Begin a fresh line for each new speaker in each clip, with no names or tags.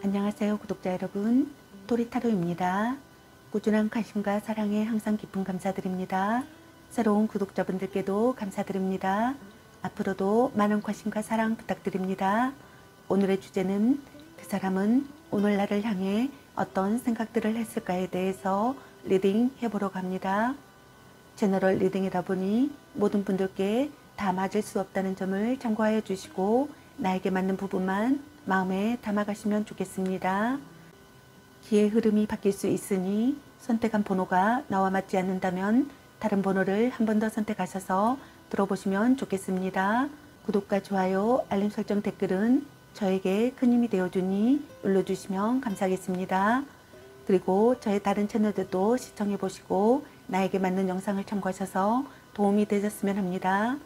안녕하세요 구독자 여러분, 토리타로입니다. 꾸준한 관심과 사랑에 항상 깊은 감사드립니다. 새로운 구독자분들께도 감사드립니다. 앞으로도 많은 관심과 사랑 부탁드립니다. 오늘의 주제는 그 사람은 오늘 나를 향해 어떤 생각들을 했을까에 대해서 리딩 해보러 갑니다. 제너럴 리딩이다 보니 모든 분들께 다 맞을 수 없다는 점을 참고하여 주시고 나에게 맞는 부분만 마음에 담아가시면 좋겠습니다. 기의 흐름이 바뀔 수 있으니 선택한 번호가 나와 맞지 않는다면 다른 번호를 한 번 더 선택하셔서 들어보시면 좋겠습니다. 구독과 좋아요, 알림 설정, 댓글은 저에게 큰 힘이 되어주니 눌러주시면 감사하겠습니다. 그리고 저의 다른 채널들도 시청해보시고 나에게 맞는 영상을 참고하셔서 도움이 되셨으면 합니다.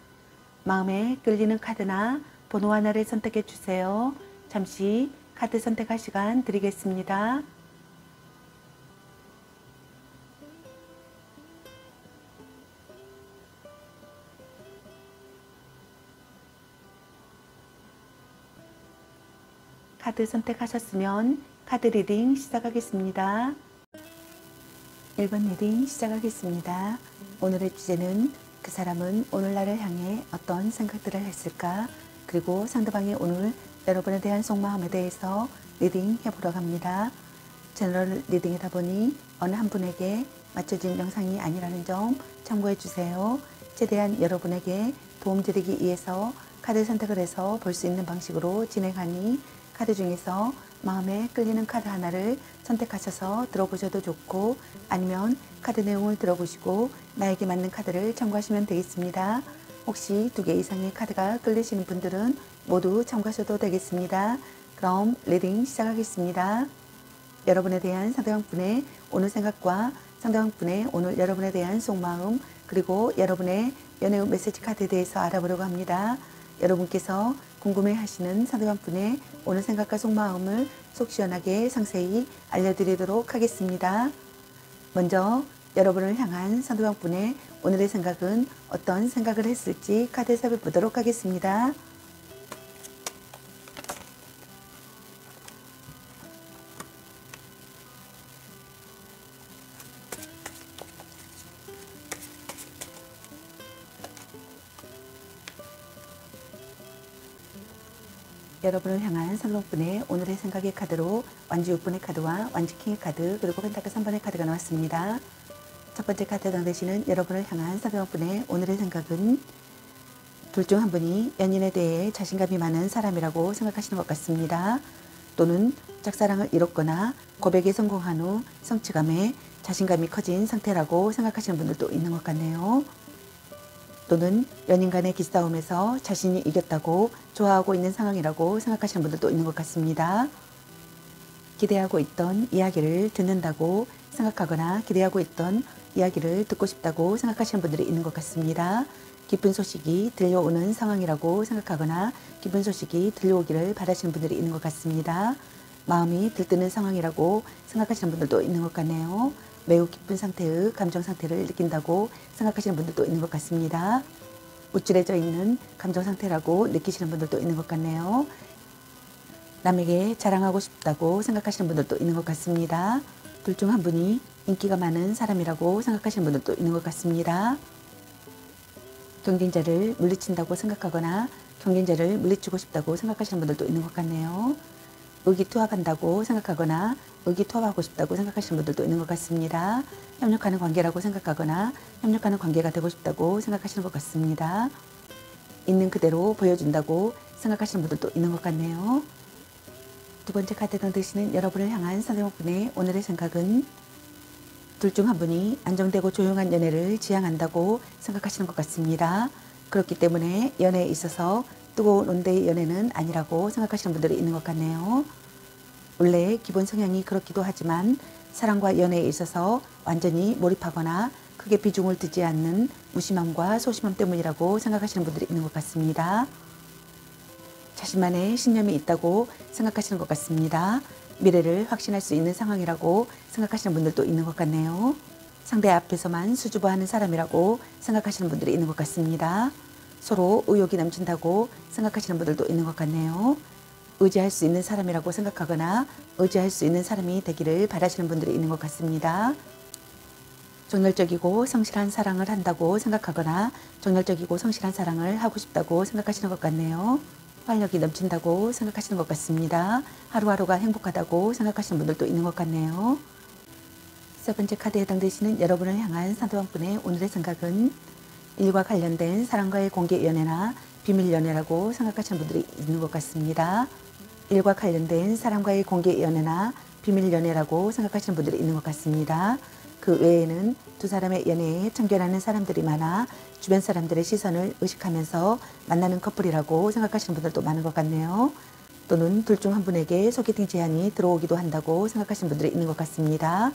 마음에 끌리는 카드나 번호 하나를 선택해 주세요. 잠시 카드 선택할 시간 드리겠습니다. 카드 선택하셨으면 카드 리딩 시작하겠습니다. 1번 리딩 시작하겠습니다. 오늘의 주제는 그 사람은 오늘 나를 향해 어떤 생각들을 했을까? 그리고 상대방이 오늘 여러분에 대한 속마음에 대해서 리딩 해보러 갑니다. 제너럴 리딩이다 보니 어느 한 분에게 맞춰진 영상이 아니라는 점 참고해 주세요. 최대한 여러분에게 도움드리기 위해서 카드 선택을 해서 볼 수 있는 방식으로 진행하니 카드 중에서 마음에 끌리는 카드 하나를 선택하셔서 들어보셔도 좋고 아니면 카드 내용을 들어보시고 나에게 맞는 카드를 참고하시면 되겠습니다. 혹시 2개 이상의 카드가 끌리시는 분들은 모두 참고하셔도 되겠습니다. 그럼 리딩 시작하겠습니다. 여러분에 대한 상대방분의 오늘 생각과 상대방분의 오늘 여러분에 대한 속마음 그리고 여러분의 연애 메시지 카드에 대해서 알아보려고 합니다. 여러분께서 궁금해하시는 상대방분의 오늘 생각과 속마음을 속 시원하게 상세히 알려드리도록 하겠습니다. 먼저 여러분을 향한 상대방분의 오늘의 생각은 어떤 생각을 했을지 카드 살펴보도록 하겠습니다. 여러분을 향한 상대방분의 오늘의 생각의 카드로 완지 6번의 카드와 완지 킹의 카드 그리고 펜타클 3번의 카드가 나왔습니다. 첫 번째 카드 당되시는 여러분을 향한 상대방분의 오늘의 생각은 둘 중 한 분이 연인에 대해 자신감이 많은 사람이라고 생각하시는 것 같습니다. 또는 짝사랑을 이뤘거나 고백에 성공한 후 성취감에 자신감이 커진 상태라고 생각하시는 분들도 있는 것 같네요. 또는 연인 간의 기싸움에서 자신이 이겼다고 좋아하고 있는 상황이라고 생각하시는 분들도 있는 것 같습니다. 기대하고 있던 이야기를 듣는다고 생각하거나 기대하고 있던 이야기를 듣고 싶다고 생각하시는 분들이 있는 것 같습니다. 기쁜 소식이 들려오는 상황이라고 생각하거나 기쁜 소식이 들려오기를 바라시는 분들이 있는 것 같습니다. 마음이 들뜨는 상황이라고 생각하시는 분들도 있는 것 같네요. 매우 기쁜 상태의 감정 상태를 느낀다고 생각하시는 분들도 있는 것 같습니다. 우쭐해져 있는 감정 상태라고 느끼시는 분들도 있는 것 같네요. 남에게 자랑하고 싶다고 생각하시는 분들도 있는 것 같습니다. 둘 중 한 분이 인기가 많은 사람이라고 생각하시는 분들도 있는 것 같습니다. 경쟁자를 물리친다고 생각하거나 경쟁자를 물리치고 싶다고 생각하시는 분들도 있는 것 같네요. 의기투합한다고 생각하거나 의기투합하고 싶다고 생각하시는 분들도 있는 것 같습니다. 협력하는 관계라고 생각하거나 협력하는 관계가 되고 싶다고 생각하시는 것 같습니다. 있는 그대로 보여준다고 생각하시는 분들도 있는 것 같네요. 두 번째 카드 당드시는 여러분을 향한 상대방분의 오늘의 생각은 둘 중 한 분이 안정되고 조용한 연애를 지향한다고 생각하시는 것 같습니다. 그렇기 때문에 연애에 있어서 뜨거운 온대의 연애는 아니라고 생각하시는 분들이 있는 것 같네요. 원래 기본 성향이 그렇기도 하지만 사랑과 연애에 있어서 완전히 몰입하거나 크게 비중을 두지 않는 무심함과 소심함 때문이라고 생각하시는 분들이 있는 것 같습니다. 자신만의 신념이 있다고 생각하시는 것 같습니다. 미래를 확신할 수 있는 상황이라고 생각하시는 분들도 있는 것 같네요. 상대 앞에서만 수줍어하는 사람이라고 생각하시는 분들이 있는 것 같습니다. 서로 의욕이 넘친다고 생각하시는 분들도 있는 것 같네요. 의지할 수 있는 사람이라고 생각하거나 의지할 수 있는 사람이 되기를 바라시는 분들이 있는 것 같습니다. 정열적이고 성실한 사랑을 한다고 생각하거나 정열적이고 성실한 사랑을 하고 싶다고 생각하시는 것 같네요. 활력이 넘친다고 생각하시는 것 같습니다. 하루하루가 행복하다고 생각하시는 분들도 있는 것 같네요. 세 번째 카드에 해당되시는 여러분을 향한 상대방분의 오늘의 생각은 일과 관련된 사랑과의 공개 연애나 비밀 연애라고 생각하시는 분들이 있는 것 같습니다. 일과 관련된 사랑과의 공개 연애나 비밀 연애라고 생각하시는 분들이 있는 것 같습니다. 그 외에는 두 사람의 연애에 참견하는 사람들이 많아 주변 사람들의 시선을 의식하면서 만나는 커플이라고 생각하시는 분들도 많은 것 같네요. 또는 둘 중 한 분에게 소개팅 제안이 들어오기도 한다고 생각하시는 분들이 있는 것 같습니다.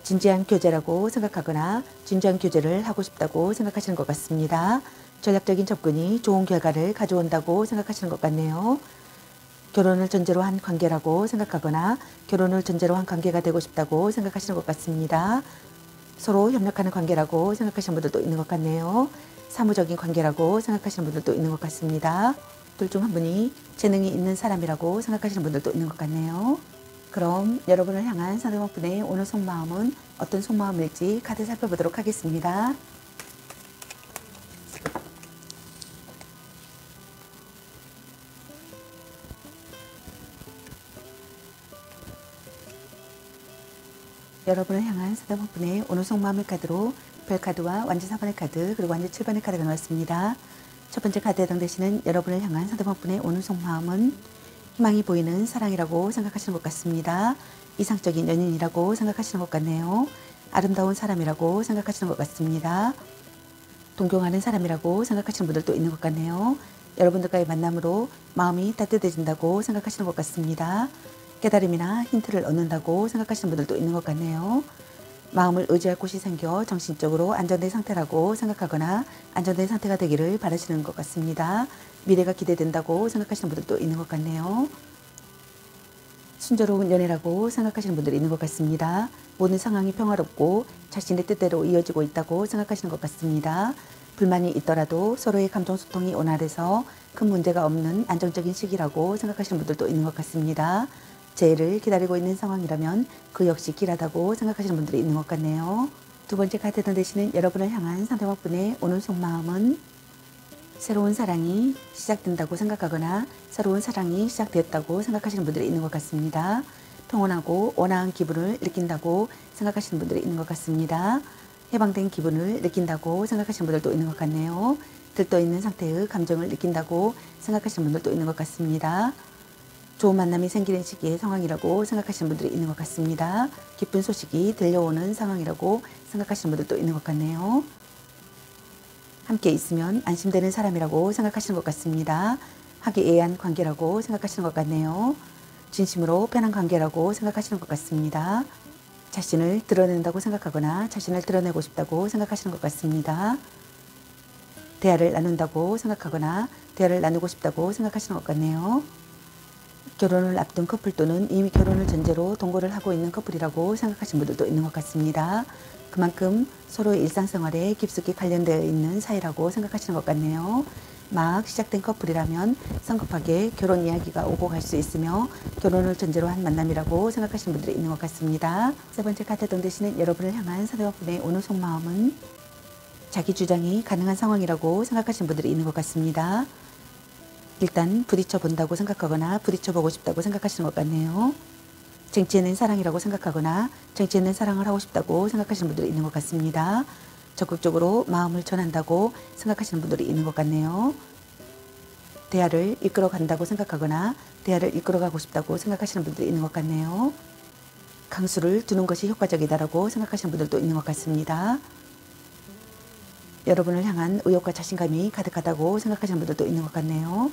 진지한 교제라고 생각하거나 진지한 교제를 하고 싶다고 생각하시는 것 같습니다. 전략적인 접근이 좋은 결과를 가져온다고 생각하시는 것 같네요. 결혼을 전제로 한 관계라고 생각하거나 결혼을 전제로 한 관계가 되고 싶다고 생각하시는 것 같습니다. 서로 협력하는 관계라고 생각하시는 분들도 있는 것 같네요. 사무적인 관계라고 생각하시는 분들도 있는 것 같습니다. 둘 중 한 분이 재능이 있는 사람이라고 생각하시는 분들도 있는 것 같네요. 그럼 여러분을 향한 상대방분의 오늘 속마음은 어떤 속마음일지 카드 살펴보도록 하겠습니다. 여러분을 향한 상대방분의 오늘 속마음의 카드로 별카드와 완전 4번의 카드 그리고 완전 7번의 카드가 나왔습니다. 첫 번째 카드에 해당되시는 여러분을 향한 상대방분의 오늘 속마음은 희망이 보이는 사랑이라고 생각하시는 것 같습니다. 이상적인 연인이라고 생각하시는 것 같네요. 아름다운 사람이라고 생각하시는 것 같습니다. 동경하는 사람이라고 생각하시는 분들도 있는 것 같네요. 여러분들과의 만남으로 마음이 따뜻해진다고 생각하시는 것 같습니다. 깨달음이나 힌트를 얻는다고 생각하시는 분들도 있는 것 같네요. 마음을 의지할 곳이 생겨 정신적으로 안정된 상태라고 생각하거나 안정된 상태가 되기를 바라시는 것 같습니다. 미래가 기대된다고 생각하시는 분들도 있는 것 같네요. 순조로운 연애라고 생각하시는 분들이 있는 것 같습니다. 모든 상황이 평화롭고 자신의 뜻대로 이어지고 있다고 생각하시는 것 같습니다. 불만이 있더라도 서로의 감정 소통이 원활해서 큰 문제가 없는 안정적인 시기라고 생각하시는 분들도 있는 것 같습니다. 재해를 기다리고 있는 상황이라면 그 역시 길하다고 생각하시는 분들이 있는 것 같네요. 두 번째 카드에 되시는 여러분을 향한 상대방분의 오늘 속마음은 새로운 사랑이 시작된다고 생각하거나 새로운 사랑이 시작되었다고 생각하시는 분들이 있는 것 같습니다. 평온하고 온화한 기분을 느낀다고 생각하시는 분들이 있는 것 같습니다. 해방된 기분을 느낀다고 생각하시는 분들도 있는 것 같네요. 들떠있는 상태의 감정을 느낀다고 생각하시는 분들도 있는 것 같습니다. 좋은 만남이 생기는 시기의 상황이라고 생각하시는 분들이 있는 것 같습니다. 기쁜 소식이 들려오는 상황이라고 생각하시는 분들도 있는 것 같네요. 함께 있으면 안심되는 사람이라고 생각하시는 것 같습니다. 화기애애한 관계라고 생각하시는 것 같네요. 진심으로 편한 관계라고 생각하시는 것 같습니다. 자신을 드러낸다고 생각하거나 자신을 드러내고 싶다고 생각하시는 것 같습니다. 대화를 나눈다고 생각하거나 대화를 나누고 싶다고 생각하시는 것 같네요. 결혼을 앞둔 커플 또는 이미 결혼을 전제로 동거를 하고 있는 커플이라고 생각하시는 분들도 있는 것 같습니다. 그만큼 서로의 일상생활에 깊숙이 관련되어 있는 사이라고 생각하시는 것 같네요. 막 시작된 커플이라면 성급하게 결혼 이야기가 오고 갈 수 있으며 결혼을 전제로 한 만남이라고 생각하시는 분들이 있는 것 같습니다. 세 번째 카드 해당되시는 여러분을 향한 상대방분의 오늘 속마음은 자기 주장이 가능한 상황이라고 생각하시는 분들이 있는 것 같습니다. 일단 부딪혀 본다고 생각하거나 부딪혀 보고 싶다고 생각하시는 것 같네요. 쟁취 있는 사랑이라고 생각하거나 쟁취 있는 사랑을 하고 싶다고 생각하시는 분들이 있는 것 같습니다. 적극적으로 마음을 전한다고 생각하시는 분들이 있는 것 같네요. 대화를 이끌어 간다고 생각하거나 대화를 이끌어 가고 싶다고 생각하시는 분들이 있는 것 같네요. 강수를 두는 것이 효과적이다라고 생각하시는 분들도 있는 것 같습니다. 여러분을 향한 의욕과 자신감이 가득하다고 생각하시는 분들도 있는 것 같네요.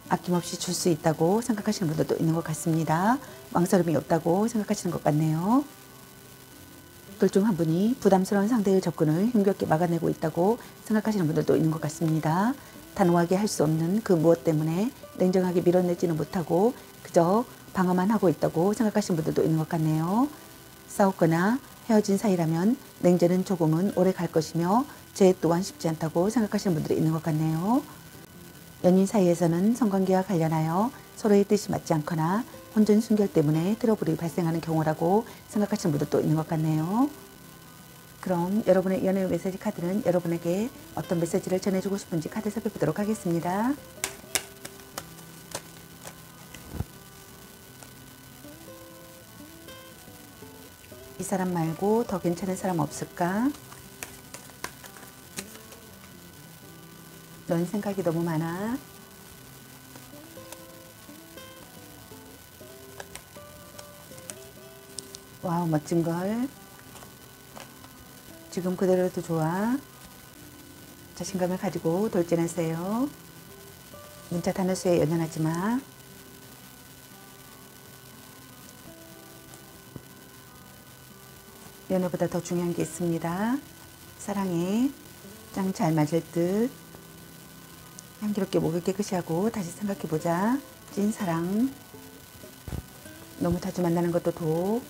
아낌없이 줄 수 있다고 생각하시는 분들도 있는 것 같습니다. 망설임이 없다고 생각하시는 것 같네요. 둘 중 한 분이 부담스러운 상대의 접근을 힘겹게 막아내고 있다고 생각하시는 분들도 있는 것 같습니다. 단호하게 할 수 없는 그 무엇 때문에 냉정하게 밀어내지는 못하고 그저 방어만 하고 있다고 생각하시는 분들도 있는 것 같네요. 싸웠거나 헤어진 사이라면 냉전은 조금은 오래 갈 것이며 재해 또한 쉽지 않다고 생각하시는 분들이 있는 것 같네요. 연인 사이에서는 성관계와 관련하여 서로의 뜻이 맞지 않거나 혼전 순결 때문에 트러블이 발생하는 경우라고 생각하시는 분들도 있는 것 같네요. 그럼 여러분의 연애 메시지 카드는 여러분에게 어떤 메시지를 전해주고 싶은지 카드 살펴보도록 하겠습니다. 이 사람 말고 더 괜찮은 사람 없을까? 넌 생각이 너무 많아. 와우, 멋진걸. 지금 그대로도 좋아. 자신감을 가지고 돌진하세요. 문자 단어수에 연연하지 마. 연애보다 더 중요한 게 있습니다. 사랑해. 짱 잘 맞을 듯. 향기롭게 목을 깨끗이 하고 다시 생각해보자. 찐사랑. 너무 자주 만나는 것도 독.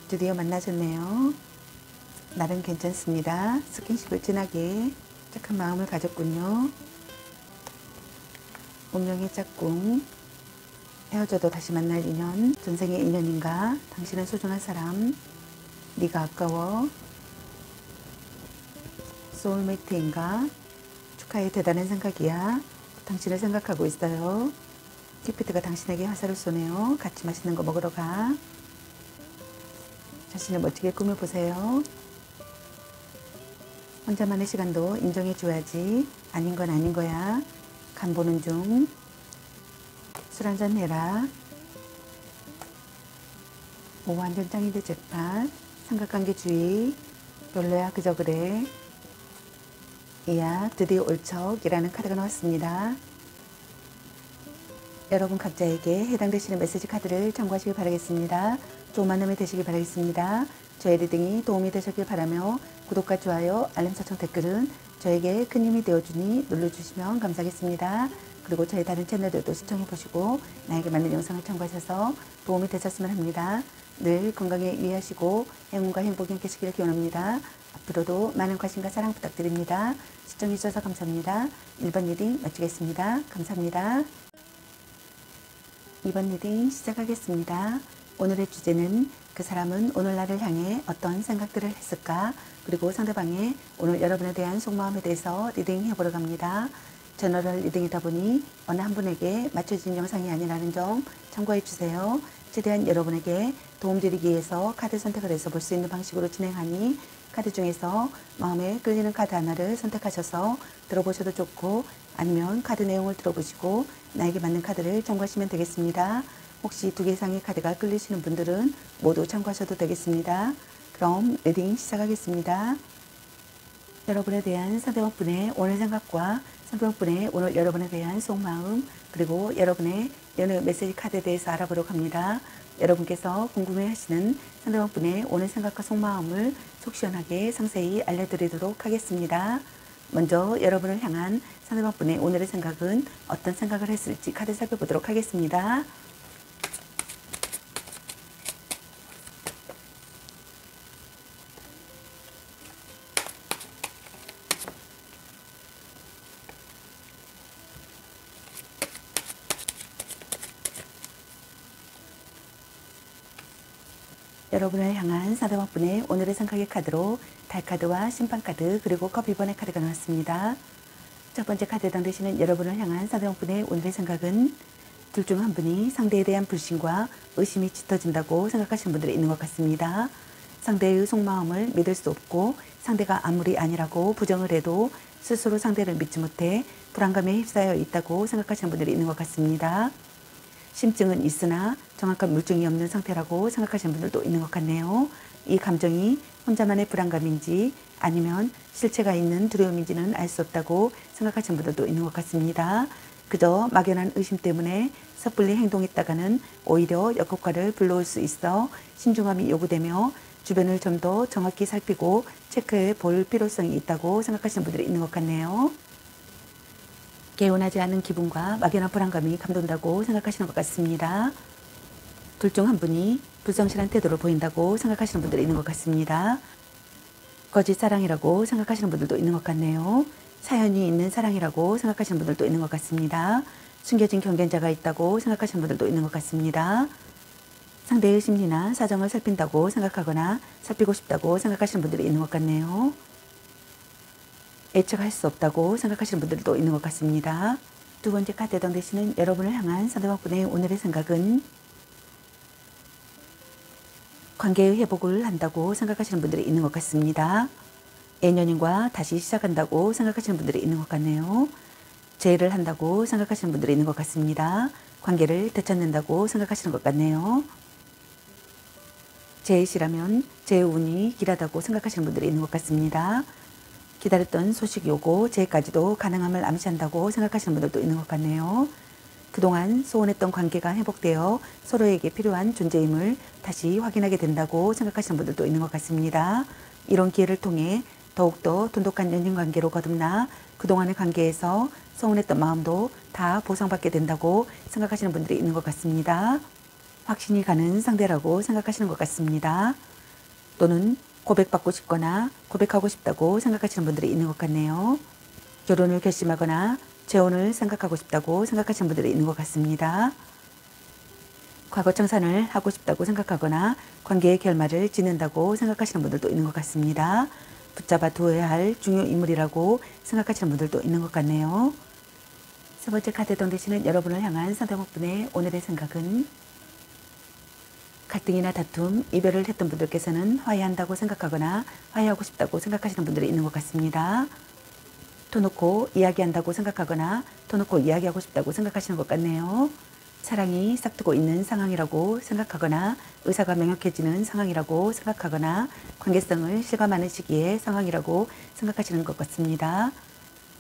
드디어 만나셨네요. 나는 괜찮습니다. 스킨십을 진하게. 착한 마음을 가졌군요. 운명의 짝꿍. 헤어져도 다시 만날 인연. 전생의 인연인가? 당신은 소중한 사람. 네가 아까워. 소울메이트인가? 축하해. 대단한 생각이야. 당신을 생각하고 있어요. 큐피드가 당신에게 화살을 쏘네요. 같이 맛있는 거 먹으러 가. 자신을 멋지게 꾸며보세요. 혼자만의 시간도 인정해줘야지. 아닌 건 아닌 거야. 간 보는 중. 술 한잔 해라. 오, 완전 짱인데 잭팟. 삼각관계 주의. 별로야 그저 그래. 이야, 드디어 올척이라는 카드가 나왔습니다. 여러분 각자에게 해당되시는 메시지 카드를 참고하시길 바라겠습니다. 좋은 만남이 되시길 바라겠습니다. 저의 리딩이 도움이 되셨길 바라며 구독과 좋아요, 알림 설정, 댓글은 저에게 큰 힘이 되어주니 눌러주시면 감사하겠습니다. 그리고 저희 다른 채널들도 시청해보시고 나에게 맞는 영상을 참고하셔서 도움이 되셨으면 합니다. 늘 건강에 유의하시고 행운과 행복이 함께 하시기를 기원합니다. 앞으로도 많은 관심과 사랑 부탁드립니다. 시청해주셔서 감사합니다. 1번 리딩 마치겠습니다. 감사합니다. 2번 리딩 시작하겠습니다. 오늘의 주제는 그 사람은 오늘 나를 향해 어떤 생각들을 했을까? 그리고 상대방의 오늘 여러분에 대한 속마음에 대해서 리딩 해보러 갑니다. 저너럴 리딩이다 보니 어느 한 분에게 맞춰진 영상이 아니라는 점 참고해 주세요. 최대한 여러분에게 도움드리기 위해서 카드 선택을 해서 볼 수 있는 방식으로 진행하니 카드 중에서 마음에 끌리는 카드 하나를 선택하셔서 들어보셔도 좋고 아니면 카드 내용을 들어보시고 나에게 맞는 카드를 참고하시면 되겠습니다. 혹시 2개 이상의 카드가 끌리시는 분들은 모두 참고하셔도 되겠습니다. 그럼 리딩 시작하겠습니다. 여러분에 대한 상대방분의 오늘 생각과 상대방분의 오늘 여러분에 대한 속마음 그리고 여러분의 연애 메시지 카드에 대해서 알아보러 갑니다. 여러분께서 궁금해하시는 상대방분의 오늘 생각과 속마음을 속 시원하게 상세히 알려드리도록 하겠습니다. 먼저 여러분을 향한 상대방분의 오늘의 생각은 어떤 생각을 했을지 카드 살펴보도록 하겠습니다. 여러분을 향한 상대방분의 오늘의 생각의 카드로 달카드와 심판카드 그리고 커피번의 카드가 나왔습니다. 첫 번째 카드에 해당되시는 여러분을 향한 상대방분의 오늘의 생각은 둘 중 한 분이 상대에 대한 불신과 의심이 짙어진다고 생각하시는 분들이 있는 것 같습니다. 상대의 속마음을 믿을 수 없고 상대가 아무리 아니라고 부정을 해도 스스로 상대를 믿지 못해 불안감에 휩싸여 있다고 생각하시는 분들이 있는 것 같습니다. 심증은 있으나 정확한 물증이 없는 상태라고 생각하시는 분들도 있는 것 같네요. 이 감정이 혼자만의 불안감인지 아니면 실체가 있는 두려움인지는 알 수 없다고 생각하시는 분들도 있는 것 같습니다. 그저 막연한 의심 때문에 섣불리 행동했다가는 오히려 역효과를 불러올 수 있어 신중함이 요구되며 주변을 좀 더 정확히 살피고 체크해 볼 필요성이 있다고 생각하시는 분들이 있는 것 같네요. 개운하지 않은 기분과 막연한 불안감이 감돈다고 생각하시는 것 같습니다. 둘 중 한 분이 불성실한 태도를 보인다고 생각하시는 분들이 있는 것 같습니다. 거짓 사랑이라고 생각하시는 분들도 있는 것 같네요. 사연이 있는 사랑이라고 생각하시는 분들도 있는 것 같습니다. 숨겨진 경쟁자가 있다고 생각하시는 분들도 있는 것 같습니다. 상대의 심리나 사정을 살핀다고 생각하거나 살피고 싶다고 생각하시는 분들이 있는 것 같네요. 예측할 수 없다고 생각하시는 분들도 있는 것 같습니다. 두 번째 카드 해당되시는 여러분을 향한 상대방분의 오늘의 생각은 관계의 회복을 한다고 생각하시는 분들이 있는 것 같습니다. N연인과 다시 시작한다고 생각하시는 분들이 있는 것 같네요. 재회를 한다고 생각하시는 분들이 있는 것 같습니다. 관계를 되찾는다고 생각하시는 것 같네요. 재회시라면 재회 운이 길하다고 생각하시는 분들이 있는 것 같습니다. 기다렸던 소식이 오고 재회까지도 가능함을 암시한다고 생각하시는 분들도 있는 것 같네요. 그동안 소원했던 관계가 회복되어 서로에게 필요한 존재임을 다시 확인하게 된다고 생각하시는 분들도 있는 것 같습니다. 이런 기회를 통해 더욱더 돈독한 연인관계로 거듭나 그동안의 관계에서 서운했던 마음도 다 보상받게 된다고 생각하시는 분들이 있는 것 같습니다. 확신이 가는 상대라고 생각하시는 것 같습니다. 또는 고백받고 싶거나 고백하고 싶다고 생각하시는 분들이 있는 것 같네요. 결혼을 결심하거나 재혼을 생각하고 싶다고 생각하시는 분들이 있는 것 같습니다. 과거 청산을 하고 싶다고 생각하거나 관계의 결말을 짓는다고 생각하시는 분들도 있는 것 같습니다. 붙잡아 두어야 할 중요 인물이라고 생각하시는 분들도 있는 것 같네요. 세 번째 카드 해당되시는 여러분을 향한 상대방분의 오늘의 생각은 갈등이나 다툼, 이별을 했던 분들께서는 화해한다고 생각하거나 화해하고 싶다고 생각하시는 분들이 있는 것 같습니다. 터놓고 이야기한다고 생각하거나 터놓고 이야기하고 싶다고 생각하시는 것 같네요. 사랑이 싹트고 있는 상황이라고 생각하거나 의사가 명확해지는 상황이라고 생각하거나 관계성을 실감하는 시기의 상황이라고 생각하시는 것 같습니다.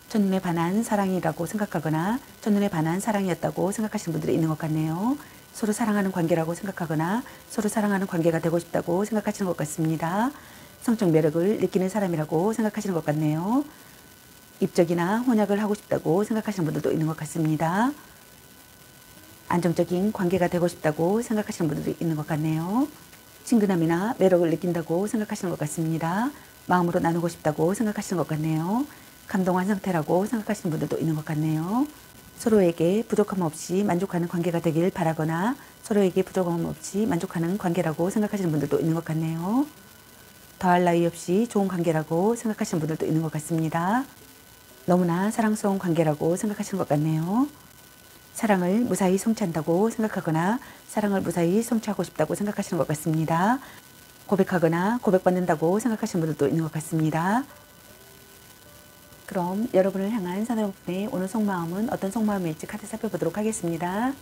첫눈에 반한 사랑이라고 생각하거나 첫눈에 반한 사랑이었다고 생각하시는 분들이 있는 것 같네요. 서로 사랑하는 관계라고 생각하거나 서로 사랑하는 관계가 되고 싶다고 생각하시는 것 같습니다. 성적 매력을 느끼는 사람이라고 생각하시는 것 같네요. 입적이나 혼약을 하고 싶다고 생각하시는 분들도 있는 것 같습니다. 안정적인 관계가 되고 싶다고 생각하시는 분들이 있는 것 같네요. 친근함이나 매력을 느낀다고 생각하시는 것 같습니다. 마음으로 나누고 싶다고 생각하시는 것 같네요. 감동한 상태라고 생각하시는 분들도 있는 것 같네요. 서로에게 부족함 없이 만족하는 관계가 되길 바라거나 서로에게 부족함 없이 만족하는 관계라고 생각하시는 분들도 있는 것 같네요. 더할 나위 없이 좋은 관계라고 생각하시는 분들도 있는 것 같습니다. 너무나 사랑스러운 관계라고 생각하시는 것 같네요. 사랑을 무사히 성취한다고 생각하거나 사랑을 무사히 성취하고 싶다고 생각하시는 것 같습니다. 고백하거나 고백받는다고 생각하시는 분들도 있는 것 같습니다. 그럼 여러분을 향한 상대방분의 오늘 속마음은 어떤 속마음일지 카드 살펴보도록 하겠습니다.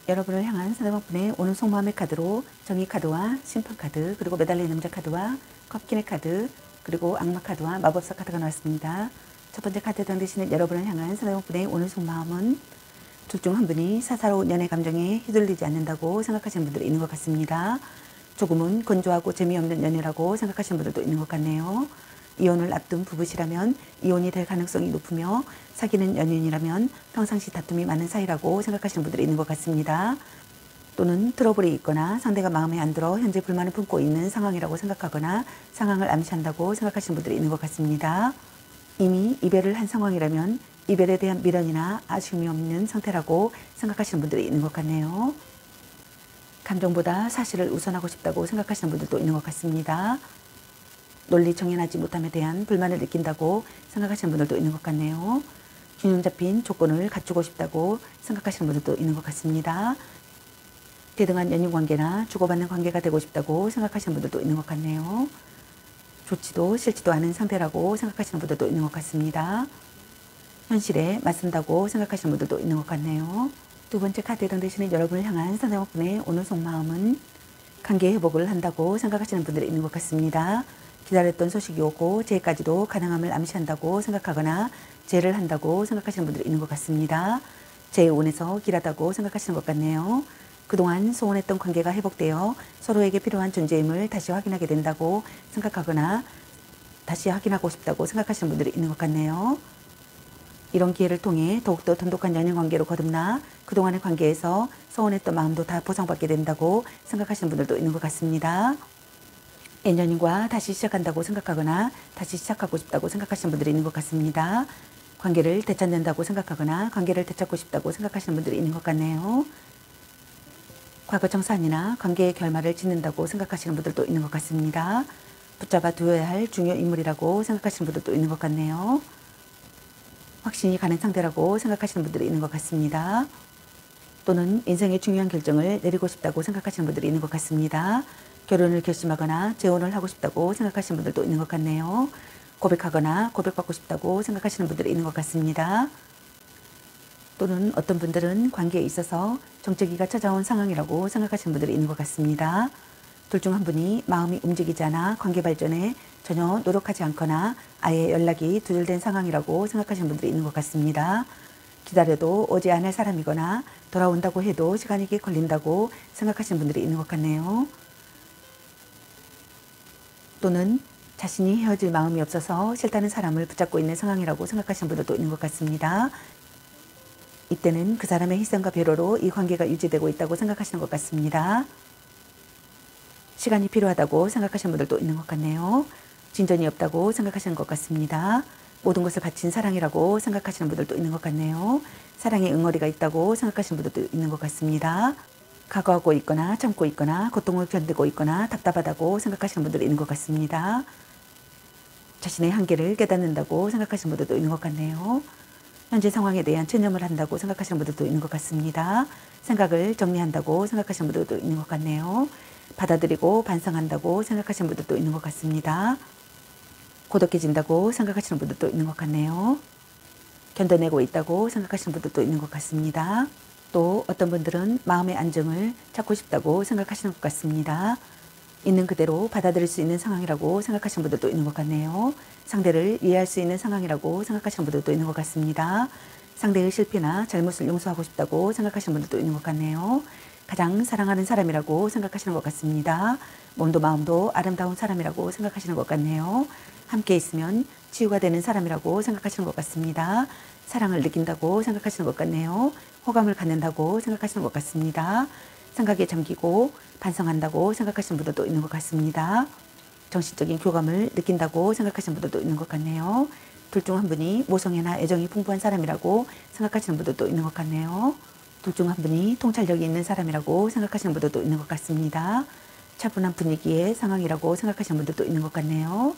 여러분을 향한 상대방분의 오늘 속마음의 카드로 정의 카드와 심판 카드, 그리고 매달리는 남자 카드와 컵킨의 카드, 그리고 악마 카드와 마법사 카드가 나왔습니다. 첫 번째 카드에 해당되시는 여러분을 향한 상대방분의 오늘 속마음은 둘 중 한 분이 사사로운 연애 감정에 휘둘리지 않는다고 생각하시는 분들이 있는 것 같습니다. 조금은 건조하고 재미없는 연애라고 생각하시는 분들도 있는 것 같네요. 이혼을 앞둔 부부시라면 이혼이 될 가능성이 높으며 사귀는 연인이라면 평상시 다툼이 많은 사이라고 생각하시는 분들이 있는 것 같습니다. 또는 트러블이 있거나 상대가 마음에 안 들어 현재 불만을 품고 있는 상황이라고 생각하거나 상황을 암시한다고 생각하시는 분들이 있는 것 같습니다. 이미 이별을 한 상황이라면 이별에 대한 미련이나 아쉬움이 없는 상태라고 생각하시는 분들이 있는 것 같네요. 감정보다 사실을 우선하고 싶다고 생각하시는 분들도 있는 것 같습니다. 논리 정연하지 못함에 대한 불만을 느낀다고 생각하시는 분들도 있는 것 같네요. 균형 잡힌 조건을 갖추고 싶다고 생각하시는 분들도 있는 것 같습니다. 대등한 연인관계나 주고받는 관계가 되고 싶다고 생각하시는 분들도 있는 것 같네요. 좋지도 싫지도 않은 상태라고 생각하시는 분들도 있는 것 같습니다. 현실에 맞선다고 생각하시는 분들도 있는 것 같네요. 두 번째 카드에 해당되시는 여러분을 향한 상대방분의 오늘 속마음은 관계 회복을 한다고 생각하시는 분들이 있는 것 같습니다. 기다렸던 소식이 오고 재까지도 가능함을 암시한다고 생각하거나 재를 한다고 생각하시는 분들이 있는 것 같습니다. 재의 운에서 길하다고 생각하시는 것 같네요. 그동안 소원했던 관계가 회복되어 서로에게 필요한 존재임을 다시 확인하게 된다고 생각하거나 다시 확인하고 싶다고 생각하시는 분들이 있는 것 같네요. 이런 기회를 통해 더욱더 돈독한 연인 관계로 거듭나 그동안의 관계에서 서운했던 마음도 다 보상받게 된다고 생각하시는 분들도 있는 것 같습니다. N년인과 다시 시작한다고 생각하거나 다시 시작하고 싶다고 생각하시는 분들이 있는 것 같습니다. 관계를 되찾는다고 생각하거나 관계를 되찾고 싶다고 생각하시는 분들이 있는 것 같네요. 과거 청산이나 관계의 결말을 짓는다고 생각하시는 분들도 있는 것 같습니다. 붙잡아 두어야 할 중요 인물이라고 생각하시는 분들도 있는 것 같네요. 확신이 가는 상대라고 생각하시는 분들이 있는 것 같습니다. 또는 인생의 중요한 결정을 내리고 싶다고 생각하시는 분들이 있는 것 같습니다. 결혼을 결심하거나 재혼을 하고 싶다고 생각하시는 분들도 있는 것 같네요. 고백하거나 고백받고 싶다고 생각하시는 분들이 있는 것 같습니다. 또는 어떤 분들은 관계에 있어서 정체기가 찾아온 상황이라고 생각하시는 분들이 있는 것 같습니다. 둘 중 한 분이 마음이 움직이지 않아 관계 발전에 전혀 노력하지 않거나 아예 연락이 두절된 상황이라고 생각하시는 분들이 있는 것 같습니다. 기다려도 오지 않을 사람이거나 돌아온다고 해도 시간이 걸린다고 생각하시는 분들이 있는 것 같네요. 또는 자신이 헤어질 마음이 없어서 싫다는 사람을 붙잡고 있는 상황이라고 생각하시는 분들도 있는 것 같습니다. 이때는 그 사람의 희생과 배려로 이 관계가 유지되고 있다고 생각하시는 것 같습니다. 시간이 필요하다고 생각하시는 분들도 있는 것 같네요. 진전이 없다고 생각하시는 것 같습니다. 모든 것을 바친 사랑이라고 생각하시는 분들도 있는 것 같네요. 사랑의 응어리가 있다고 생각하시는 분들도 있는 것 같습니다. 각오하고 있거나 참고 있거나 고통을 견디고 있거나 답답하다고 생각하시는 분들이 있는 것 같습니다. 자신의 한계를 깨닫는다고 생각하시는 분들도 있는 것 같네요. 현재 상황에 대한 체념을 한다고 생각하시는 분들도 있는 것 같습니다. 생각을 정리한다고 생각하시는 분들도 있는 것 같네요. 받아들이고 반성한다고 생각하시는 분들도 있는 것 같습니다. 고독해진다고 생각하시는 분들도 있는 것 같네요. 견뎌내고 있다고 생각하시는 분들도 있는 것 같습니다. 또 어떤 분들은 마음의 안정을 찾고 싶다고 생각하시는 것 같습니다. 있는 그대로 받아들일 수 있는 상황이라고 생각하시는 분들도 있는 것 같네요. 상대를 이해할 수 있는 상황이라고 생각하시는 분들도 있는 것 같습니다. 상대의 실패나 잘못을 용서하고 싶다고 생각하시는 분들도 있는 것 같네요. 가장 사랑하는 사람이라고 생각하시는 것 같습니다. 몸도 마음도 아름다운 사람이라고 생각하시는 것 같네요. 함께 있으면 치유가 되는 사람이라고 생각하시는 것 같습니다. 사랑을 느낀다고 생각하시는 것 같네요. 호감을 갖는다고 생각하시는 것 같습니다. 생각에 잠기고 반성한다고 생각하시는 분들도 있는 것 같습니다. 정신적인 교감을 느낀다고 생각하시는 분들도 있는 것 같네요. 둘 중 한 분이 모성애나 애정이 풍부한 사람이라고 생각하시는 분들도 있는 것 같네요. 둘 중 한 분이 통찰력이 있는 사람이라고 생각하시는 분들도 있는 것 같습니다. 차분한 분위기의 상황이라고 생각하시는 분들도 있는 것 같네요.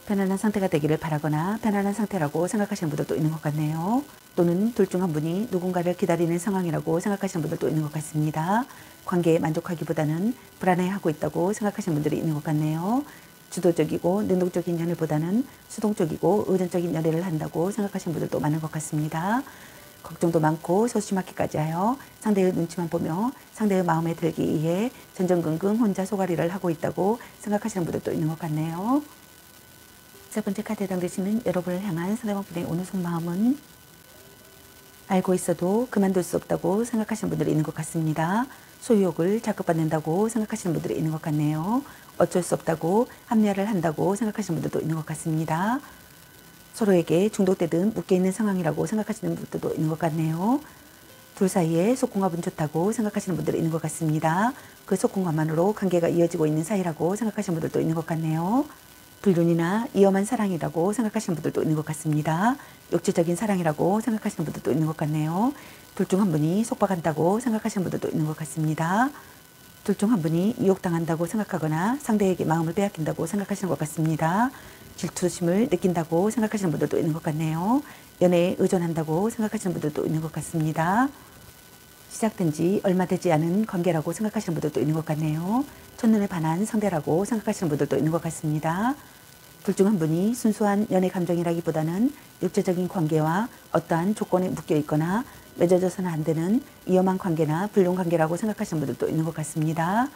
편안한 상태가 되기를 바라거나 편안한 상태라고 생각하시는 분들도 있는 것 같네요. 또는 둘 중 한 분이 누군가를 기다리는 상황이라고 생각하시는 분들도 있는 것 같습니다. 관계에 만족하기보다는 불안해하고 있다고 생각하시는 분들이 있는 것 같네요. 주도적이고 능동적인 연애보다는 수동적이고 의존적인 연애를 한다고 생각하시는 분들도 많은 것 같습니다. 걱정도 많고 소심하기까지 하여 상대의 눈치만 보며 상대의 마음에 들기 위해 전전긍긍 혼자 소가리를 하고 있다고 생각하시는 분들도 있는 것 같네요. 세 번째 카드에 해당되시는 여러분을 향한 상대방분의 오늘 속마음은 알고 있어도 그만둘 수 없다고 생각하시는 분들이 있는 것 같습니다. 소유욕을 자극받는다고 생각하시는 분들이 있는 것 같네요. 어쩔 수 없다고 합리화를 한다고 생각하시는 분들도 있는 것 같습니다. 서로에게 중독되듯 묶여있는 상황이라고 생각하시는 분들도 있는 것 같네요. 둘 사이에 속궁합은 좋다고 생각하시는 분들이 있는 것 같습니다. 그 속궁합만으로 관계가 이어지고 있는 사이라고 생각하시는 분들도 있는 것 같네요. 불륜이나 위험한 사랑이라고 생각하시는 분들도 있는 것 같습니다. 육체적인 사랑이라고 생각하시는 분들도 있는 것 같네요. 둘 중 한 분이 속박한다고 생각하시는 분들도 있는 것 같습니다. 둘 중 한 분이 유혹당한다고 생각하거나 상대에게 마음을 빼앗긴다고 생각하시는 것 같습니다. 질투심을 느낀다고 생각하시는 분들도 있는 것 같네요. 연애에 의존한다고 생각하시는 분들도 있는 것 같습니다. 시작된 지 얼마 되지 않은 관계라고 생각하시는 분들도 있는 것 같네요. 첫눈에 반한 상대라고 생각하시는 분들도 있는 것 같습니다. 둘 중 한 분이 순수한 연애 감정이라기보다는 육체적인 관계와 어떠한 조건에 묶여 있거나 맺어져서는 안 되는 위험한 관계나 불륜 관계라고 생각하시는 분들도 있는 것 같습니다.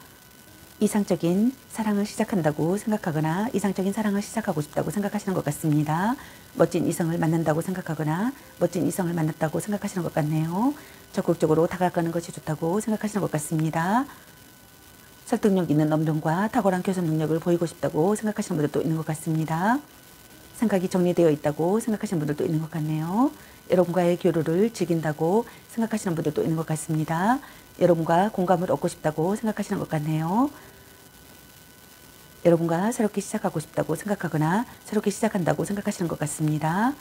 이상적인 사랑을 시작한다고 생각하거나 이상적인 사랑을 시작하고 싶다고 생각하시는 것 같습니다. 멋진 이성을 만난다고 생각하거나 멋진 이성을 만났다고 생각하시는 것 같네요. 적극적으로 다가가는 것이 좋다고 생각하시는 것 같습니다. 설득력 있는 언변과 탁월한 교섭 능력을 보이고 싶다고 생각하시는 분들도 있는 것 같습니다. 생각이 정리되어 있다고 생각하시는 분들도 있는 것 같네요. 여러분과의 교류를 즐긴다고 생각하시는 분들도 있는 것 같습니다. 여러분과 공감을 얻고 싶다고 생각하시는 것 같네요. 여러분과 새롭게 시작하고 싶다고 생각하거나 새롭게 시작한다고 생각하시는 것 같습니다.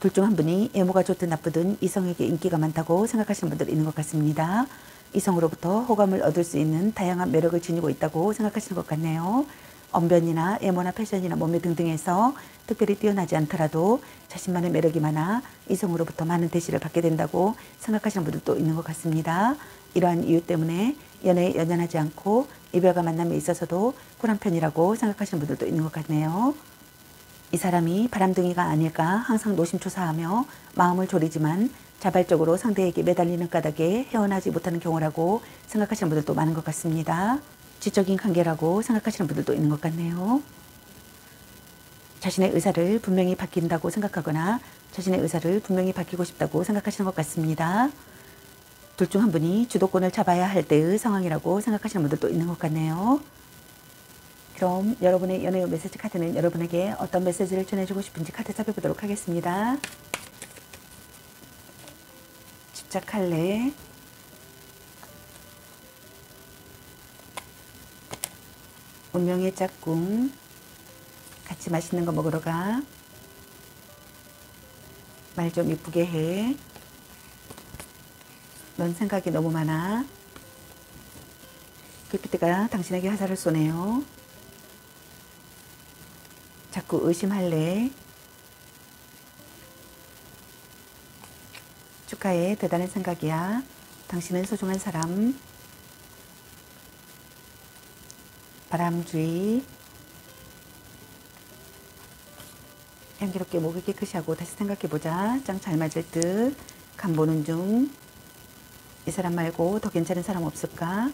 둘 중 한 분이 외모가 좋든 나쁘든 이성에게 인기가 많다고 생각하시는 분들 있는 것 같습니다. 이성으로부터 호감을 얻을 수 있는 다양한 매력을 지니고 있다고 생각하시는 것 같네요. 언변이나 외모나 패션이나 몸매 등등에서 특별히 뛰어나지 않더라도 자신만의 매력이 많아 이성으로부터 많은 대시를 받게 된다고 생각하시는 분들도 있는 것 같습니다. 이러한 이유 때문에 연애에 연연하지 않고 이별과 만남에 있어서도 쿨한 편이라고 생각하시는 분들도 있는 것 같네요. 이 사람이 바람둥이가 아닐까 항상 노심초사하며 마음을 졸이지만 자발적으로 상대에게 매달리는 까닭에 헤어나지 못하는 경우라고 생각하시는 분들도 많은 것 같습니다. 지적인 관계라고 생각하시는 분들도 있는 것 같네요. 자신의 의사를 분명히 밝힌다고 생각하거나 자신의 의사를 분명히 밝히고 싶다고 생각하시는 것 같습니다. 둘 중 한 분이 주도권을 잡아야 할 때의 상황이라고 생각하시는 분들도 있는 것 같네요. 그럼 여러분의 연애 메시지 카드는 여러분에게 어떤 메시지를 전해주고 싶은지 카드 살펴보도록 하겠습니다. 집착할래? 운명의 짝꿍. 같이 맛있는 거 먹으러 가. 말 좀 이쁘게 해. 넌 생각이 너무 많아. 그때가 당신에게 화살을 쏘네요. 자꾸 의심할래. 축하해. 대단한 생각이야. 당신은 소중한 사람. 바람주의. 향기롭게 목을 깨끗이 하고 다시 생각해보자. 짱 잘 맞을 듯. 간 보는 중. 이 사람 말고 더 괜찮은 사람 없을까?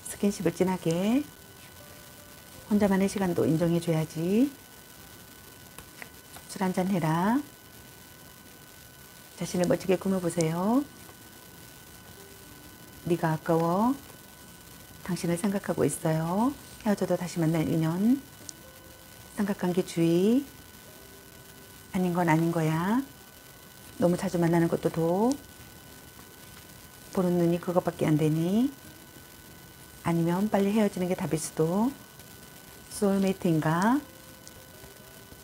스킨십을 진하게. 혼자만의 시간도 인정해줘야지. 술 한잔 해라. 자신을 멋지게 꾸며보세요. 네가 아까워. 당신을 생각하고 있어요. 헤어져도 다시 만날 인연. 삼각관계 주의. 아닌 건 아닌 거야. 너무 자주 만나는 것도 도. 보는 눈이 그것밖에 안 되니. 아니면 빨리 헤어지는 게 답일 수도. 소울메이트인가?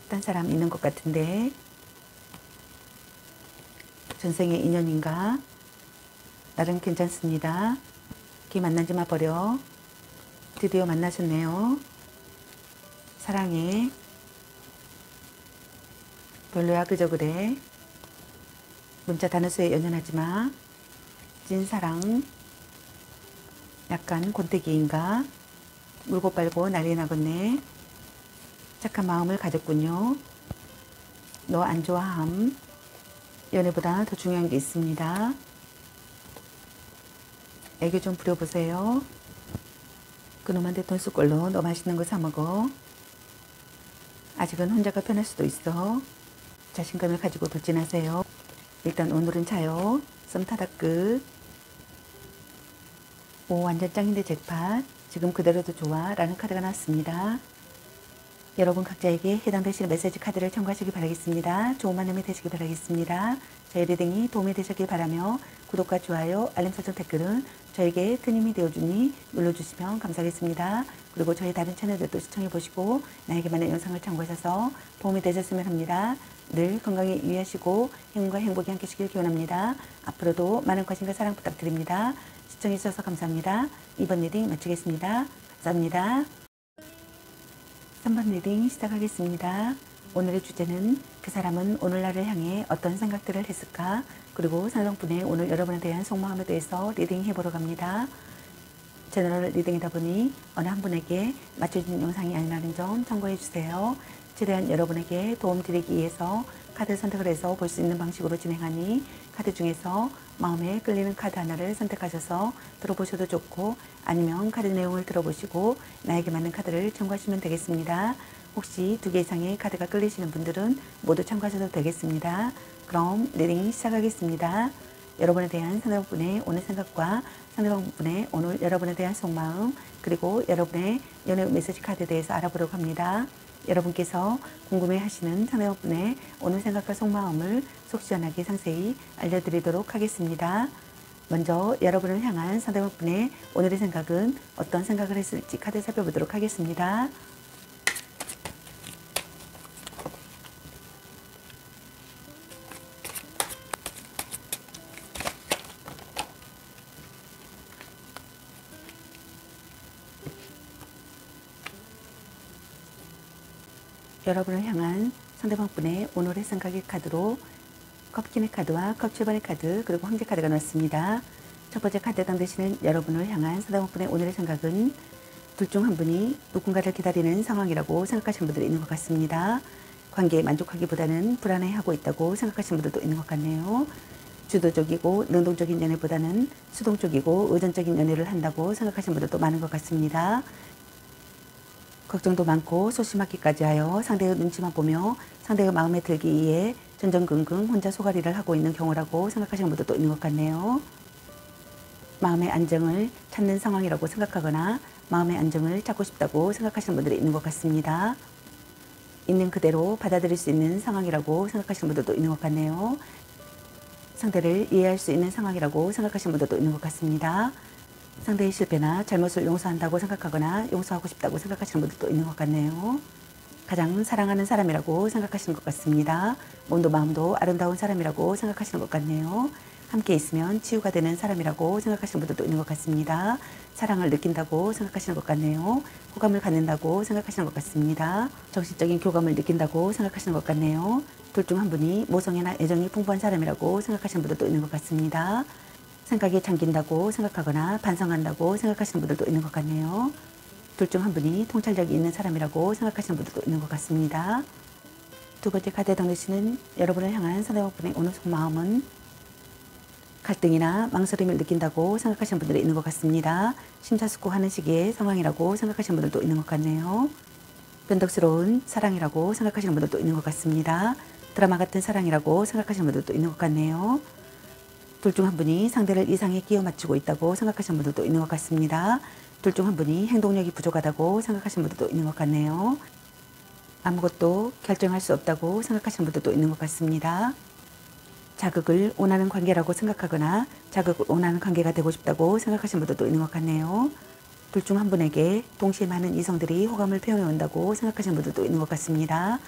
딴 사람 있는 것 같은데. 전생의 인연인가? 나름 괜찮습니다. 걔 만나지 마 버려. 드디어 만나셨네요. 사랑해. 별로야 그저 그래. 문자 단어수에 연연하지 마. 찐사랑. 약간 권태기인가? 물고 빨고 난리 나겠네. 착한 마음을 가졌군요. 너 안 좋아함. 연애보다 더 중요한 게 있습니다. 애교 좀 부려보세요. 그놈한테 돈 쓸 걸로 너 맛있는 거 사 먹어. 아직은 혼자가 편할 수도 있어. 자신감을 가지고 돌진하세요. 일단 오늘은 자요. 썸 타다 끝. 오, 완전 짱인데 잭팟. 지금 그대로도 좋아 라는 카드가 나왔습니다. 여러분 각자에게 해당되시는 메시지 카드를 참고하시기 바라겠습니다. 좋은 만남이 되시기 바라겠습니다. 저희 리딩이 도움이 되셨길 바라며 구독과 좋아요, 알림 설정 댓글은 저에게 큰 힘이 되어주니 눌러주시면 감사하겠습니다. 그리고 저희 다른 채널들도 시청해보시고 나에게 맞는 영상을 참고하셔서 도움이 되셨으면 합니다. 늘 건강에 유의하시고 행운과 행복이 함께하시길 기원합니다. 앞으로도 많은 관심과 사랑 부탁드립니다. 시청해주셔서 감사합니다. 이번 리딩 마치겠습니다. 감사합니다. 3번 리딩 시작하겠습니다. 오늘의 주제는 그 사람은 오늘 나를 향해 어떤 생각들을 했을까? 그리고 상대분의 오늘 여러분에 대한 속마음에 대해서 리딩 해보러 갑니다. 제너럴 리딩이다 보니 어느 한 분에게 맞춰진 영상이 아니라는 점 참고해 주세요. 최대한 여러분에게 도움 드리기 위해서 카드 선택을 해서 볼 수 있는 방식으로 진행하니 카드 중에서 마음에 끌리는 카드 하나를 선택하셔서 들어보셔도 좋고 아니면 카드 내용을 들어보시고 나에게 맞는 카드를 참고하시면 되겠습니다. 혹시 2개 이상의 카드가 끌리시는 분들은 모두 참고하셔도 되겠습니다. 그럼 리딩 시작하겠습니다. 여러분에 대한 상대방분의 오늘 생각과 상대방분의 오늘 여러분에 대한 속마음 그리고 여러분의 연애 메시지 카드에 대해서 알아보려고 합니다. 여러분께서 궁금해하시는 상대방분의 오늘 생각과 속마음을 속 시원하게 상세히 알려드리도록 하겠습니다. 먼저 여러분을 향한 상대방분의 오늘의 생각은 어떤 생각을 했을지 카드 살펴보도록 하겠습니다. 여러분을 향한 상대방분의 오늘의 생각의 카드로 컵킨의 카드와 컵 7번의 카드 그리고 황제 카드가 나왔습니다. 첫 번째 카드에 해당되시는 여러분을 향한 상대방분의 오늘의 생각은 둘 중 한 분이 누군가를 기다리는 상황이라고 생각하시는 분들이 있는 것 같습니다. 관계에 만족하기보다는 불안해하고 있다고 생각하시는 분들도 있는 것 같네요. 주도적이고 능동적인 연애보다는 수동적이고 의존적인 연애를 한다고 생각하시는 분들도 많은 것 같습니다. 걱정도 많고 소심하기까지 하여 상대의 눈치만 보며 상대의 마음에 들기 위해 전전긍긍 혼자 소가리를 하고 있는 경우라고 생각하시는 분들도 있는 것 같네요. 마음의 안정을 찾는 상황이라고 생각하거나 마음의 안정을 찾고 싶다고 생각하시는 분들이 있는 것 같습니다. 있는 그대로 받아들일 수 있는 상황이라고 생각하시는 분들도 있는 것 같네요. 상대를 이해할 수 있는 상황이라고 생각하시는 분들도 있는 것 같습니다. 상대의 실패나 잘못을 용서한다고 생각하거나 용서하고 싶다고 생각하시는 분들도 있는 것 같네요. 가장 사랑하는 사람이라고 생각하시는 것 같습니다. 몸도 마음도 아름다운 사람이라고 생각하시는 것 같네요. 함께 있으면 치유가 되는 사람이라고 생각하시는 분들도 있는 것 같습니다. 사랑을 느낀다고 생각하시는 것 같네요. 호감을 갖는다고 생각하시는 것 같습니다. 정신적인 교감을 느낀다고 생각하시는 것 같네요. 둘 중 한 분이 모성애나 애정이 풍부한 사람이라고 생각하시는 분들도 있는 것 같습니다. 생각에 잠긴다고 생각하거나 반성한다고 생각하시는 분들도 있는 것 같네요. 둘 중 한 분이 통찰력이 있는 사람이라고 생각하시는 분들도 있는 것 같습니다. 두 번째 카드에 해당되시는 여러분을 향한 상대방분의 오늘 속마음은 갈등이나 망설임을 느낀다고 생각하시는 분들이 있는 것 같습니다. 심사숙고하는 시기의 상황이라고 생각하시는 분들도 있는 것 같네요. 변덕스러운 사랑이라고 생각하시는 분들도 있는 것 같습니다. 드라마 같은 사랑이라고 생각하시는 분들도 있는 것 같네요. 둘 중 한 분이 상대를 이상에 끼워 맞추고 있다고 생각하시는 분들도 있는 것 같습니다. 둘 중 한 분이 행동력이 부족하다고 생각하시는 분들도 있는 것 같네요. 아무것도 결정할 수 없다고 생각하시는 분들도 있는 것 같습니다. 자극을 원하는 관계라고 생각하거나 자극을 원하는 관계가 되고 싶다고 생각하시는 분들도 있는 것 같네요. 둘 중 한 분에게 동시에 많은 이성들이 호감을 표현해 온다고 생각하시는 분들도 있는 것 같습니다.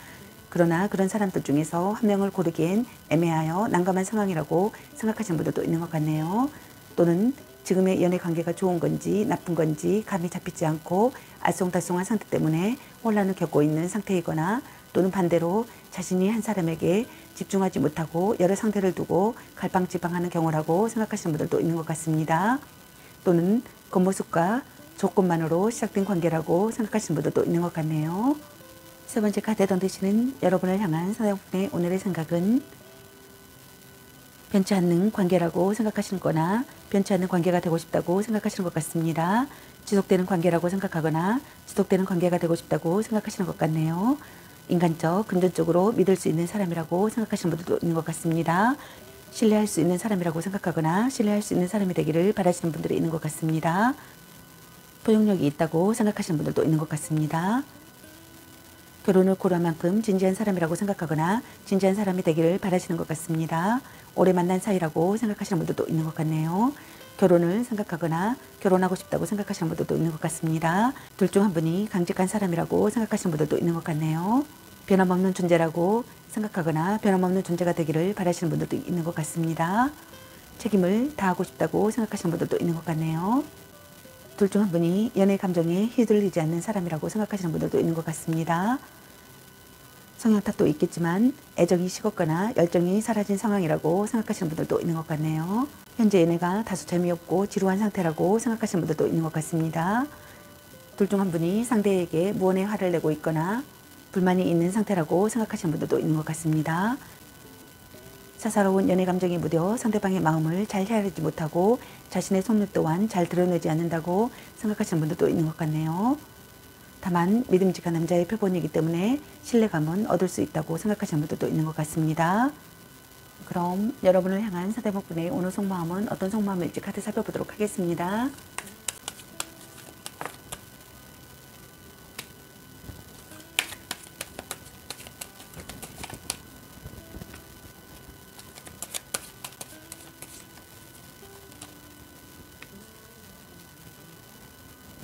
그러나 그런 사람들 중에서 한 명을 고르기엔 애매하여 난감한 상황이라고 생각하시는 분들도 있는 것 같네요. 또는 지금의 연애 관계가 좋은 건지 나쁜 건지 감이 잡히지 않고 알쏭달쏭한 상태 때문에 혼란을 겪고 있는 상태이거나 또는 반대로 자신이 한 사람에게 집중하지 못하고 여러 상대를 두고 갈팡질팡하는 경우라고 생각하시는 분들도 있는 것 같습니다. 또는 겉모습과 조건만으로 시작된 관계라고 생각하시는 분들도 있는 것 같네요. 세 번째 카드에 던지시는 여러분을 향한 상대방분의 오늘의 생각은 변치 않는 관계라고 생각하시는 거나 변치 않는 관계가 되고 싶다고 생각하시는 것 같습니다. 지속되는 관계라고 생각하거나 지속되는 관계가 되고 싶다고 생각하시는 것 같네요. 인간적, 금전적으로 믿을 수 있는 사람이라고 생각하시는 분들도 있는 것 같습니다. 신뢰할 수 있는 사람이라고 생각하거나 신뢰할 수 있는 사람이 되기를 바라시는 분들이 있는 것 같습니다. 포용력이 있다고 생각하시는 분들도 있는 것 같습니다. 결혼을 고려한 만큼 진지한 사람이라고 생각하거나 진지한 사람이 되기를 바라시는 것 같습니다. 오래 만난 사이라고 생각하시는 분들도 있는 것 같네요. 결혼을 생각하거나 결혼하고 싶다고 생각하시는 분들도 있는 것 같습니다. 둘 중 한 분이 강직한 사람이라고 생각하시는 분들도 있는 것 같네요. 변함없는 존재라고 생각하거나 변함없는 존재가 되기를 바라시는 분들도 있는 것 같습니다. 책임을 다하고 싶다고 생각하시는 분들도 있는 것 같네요. 둘 중 한 분이 연애 감정에 휘둘리지 않는 사람이라고 생각하시는 분들도 있는 것 같습니다. 성향 탓도 있겠지만 애정이 식었거나 열정이 사라진 상황이라고 생각하시는 분들도 있는 것 같네요. 현재 연애가 다소 재미없고 지루한 상태라고 생각하시는 분들도 있는 것 같습니다. 둘 중 한 분이 상대에게 무언의 화를 내고 있거나 불만이 있는 상태라고 생각하시는 분들도 있는 것 같습니다. 사사로운 연애 감정이 무뎌 상대방의 마음을 잘 헤아리지 못하고 자신의 속력 또한 잘 드러내지 않는다고 생각하시는 분들도 있는 것 같네요. 다만 믿음직한 남자의 표본이기 때문에 신뢰감은 얻을 수 있다고 생각하시는 분들도 있는 것 같습니다. 그럼 여러분을 향한 상대방분의 오늘 속마음은 어떤 속마음일지 카드 살펴보도록 하겠습니다.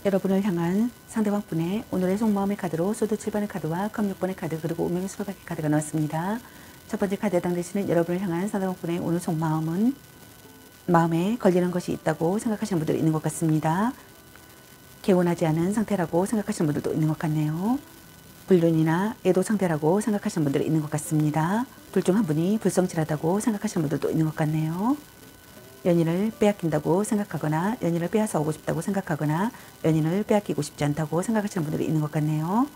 여러분을 향한 상대방분의 오늘의 속마음의 카드로 소드 7번의 카드와 컵 6번의 카드 그리고 운명의 수레바퀴 카드가 나왔습니다. 첫 번째 카드에 해당되시는 여러분을 향한 상대방분의 오늘 속마음은 마음에 걸리는 것이 있다고 생각하시는 분들이 있는 것 같습니다. 개운하지 않은 상태라고 생각하시는 분들도 있는 것 같네요. 불륜이나 애도 상태라고 생각하시는 분들이 있는 것 같습니다. 둘 중 한 분이 불성실하다고 생각하시는 분들도 있는 것 같네요. 연인을 빼앗긴다고 생각하거나 연인을 빼앗아 오고 싶다고 생각하거나 연인을 빼앗기고 싶지 않다고 생각하시는 분들이 있는 것 같네요.